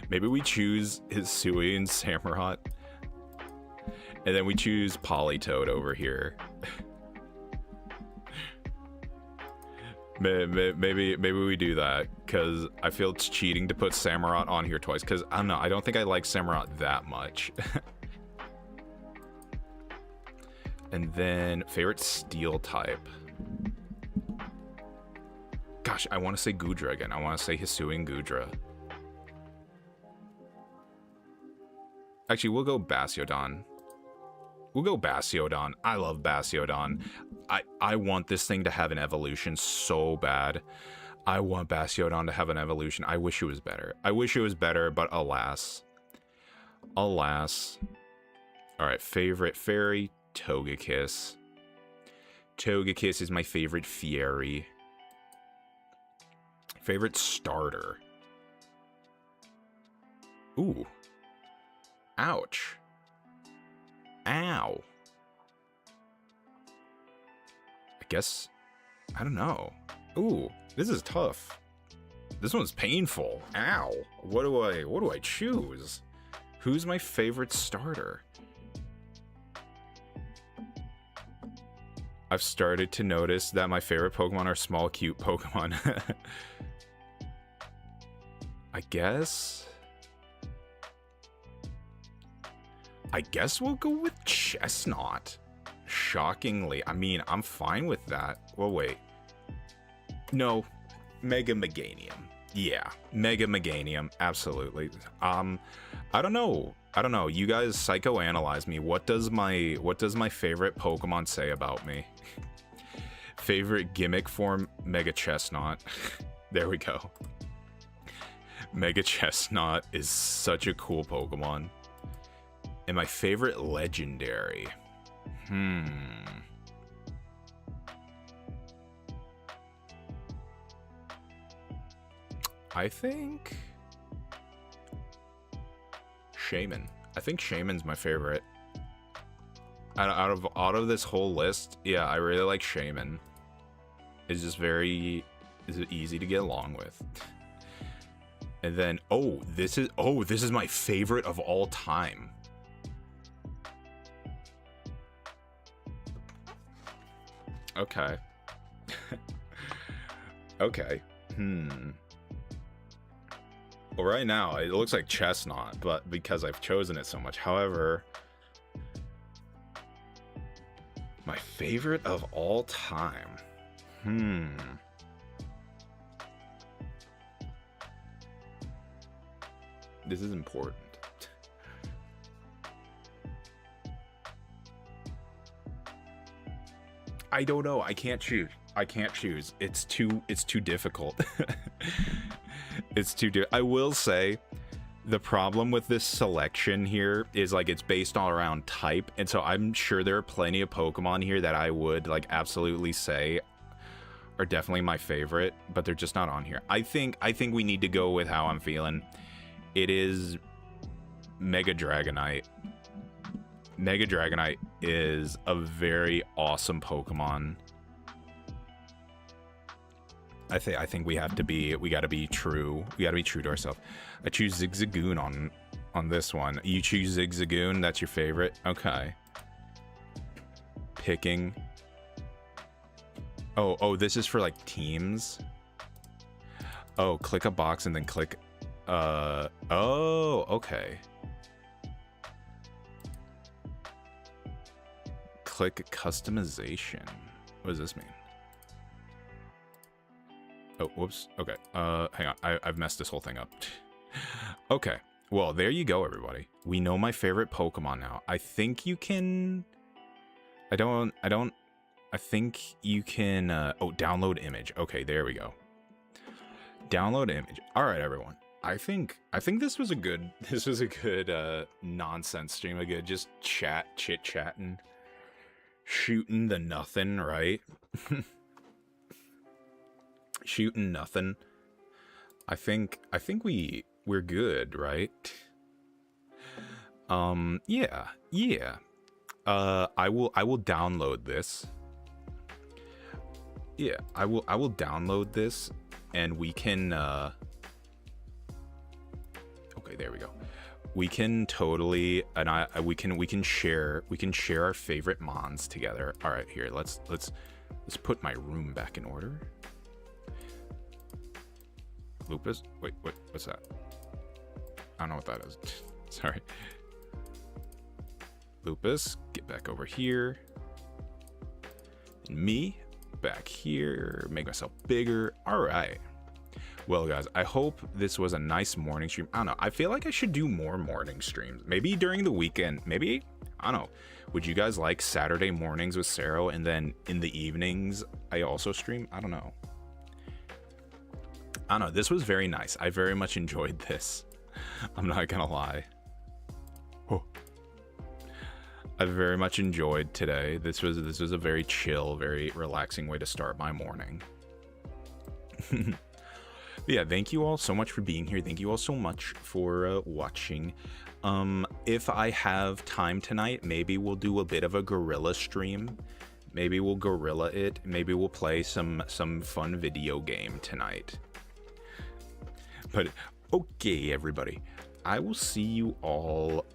Maybe we choose Hisui and Samurott. And then we choose Politoed over here. Maybe we do that, because I feel it's cheating to put Samurott on here twice, because I don't know, I don't think I like Samurott that much. And then, favorite steel type. Gosh, I want to say Goodra again. I want to say Hisui and Goodra. Actually, we'll go Bastiodon. I love Bastiodon. I want this thing to have an evolution so bad. I want Bastiodon to have an evolution. I wish it was better. But alas. Alright, favorite fairy, Togekiss. Togekiss is my favorite fairy. Favorite starter. Ooh. Ouch. Ow. I guess, I don't know. Ooh, this is tough. This one's painful. Ow. What do I choose? Who's my favorite starter? I've started to notice that my favorite Pokemon are small, cute Pokemon. I guess we'll go with Chestnut. Shockingly. I mean, I'm fine with that. Well, wait. No. Mega Meganium. Yeah, Mega Meganium, absolutely. I don't know. I don't know. You guys psychoanalyze me. What does my favorite Pokemon say about me? Favorite gimmick form, Mega Chestnut. There we go. Mega Chestnut is such a cool Pokemon. And my favorite legendary. I think Shaman. I think Shaman's my favorite. Out of this whole list, yeah, I really like Shaman. It's just is easy to get along with. And then this is my favorite of all time. Okay. Okay. Well, right now it looks like Chestnut, but because I've chosen it so much. However, my favorite of all time. This is important. I don't know. I can't choose. It's too difficult. I will say the problem with this selection here is like it's based all around type, and so I'm sure there are plenty of Pokemon here that I would like absolutely say are definitely my favorite, but they're just not on here. I think we need to go with how I'm feeling. It is Mega Dragonite. Mega Dragonite is a very awesome Pokemon. I think we gotta be true. We gotta be true to ourselves. I choose Zigzagoon on this one. You choose Zigzagoon, that's your favorite? Okay. Picking. Oh, this is for like teams. Oh, click a box and then click okay. Click customization. What does this mean? Oh, whoops. Okay. Hang on. I've messed this whole thing up. Okay. Well, there you go, everybody. We know my favorite Pokemon now. I think you can... I think you can... download image. Okay, there we go. Download image. All right, everyone. I think this was a good nonsense stream. A good just chit-chatting. Shooting the nothing, right? Shooting nothing. I think we're good, right? Yeah. I will download this. Yeah, I will download this and we can okay, there we go. We can totally we can share our favorite mons together. All right, here. Let's put my room back in order. Lupus? Wait, what's that? I don't know what that is. Sorry. Lupus, get back over here. And me, back here. Make myself bigger. All right. Well, guys, I hope this was a nice morning stream. I don't know. I feel like I should do more morning streams. Maybe during the weekend. Maybe, I don't know. Would you guys like Saturday mornings with Sero and then in the evenings I also stream? I don't know. I don't know. This was very nice. I very much enjoyed this. I'm not gonna lie. Oh. I very much enjoyed today. This was a very chill, very relaxing way to start my morning. Yeah, thank you all so much for being here. Thank you all so much for watching. If I have time tonight, maybe we'll do a bit of a gorilla stream. Maybe we'll gorilla it. Maybe we'll play some fun video game tonight. But okay, everybody, I will see you all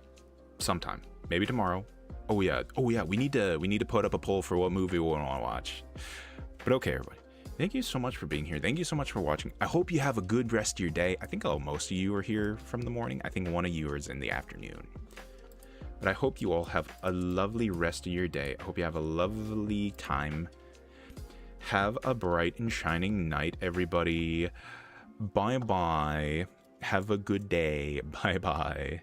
sometime. Maybe tomorrow. Oh yeah. We need to put up a poll for what movie we want to watch. But okay, everybody. Thank you so much for being here. Thank you so much for watching. I hope you have a good rest of your day. I think most of you are here from the morning. I think one of you is in the afternoon. But I hope you all have a lovely rest of your day. I hope you have a lovely time. Have a bright and shining night, everybody. Bye bye. Have a good day. Bye bye.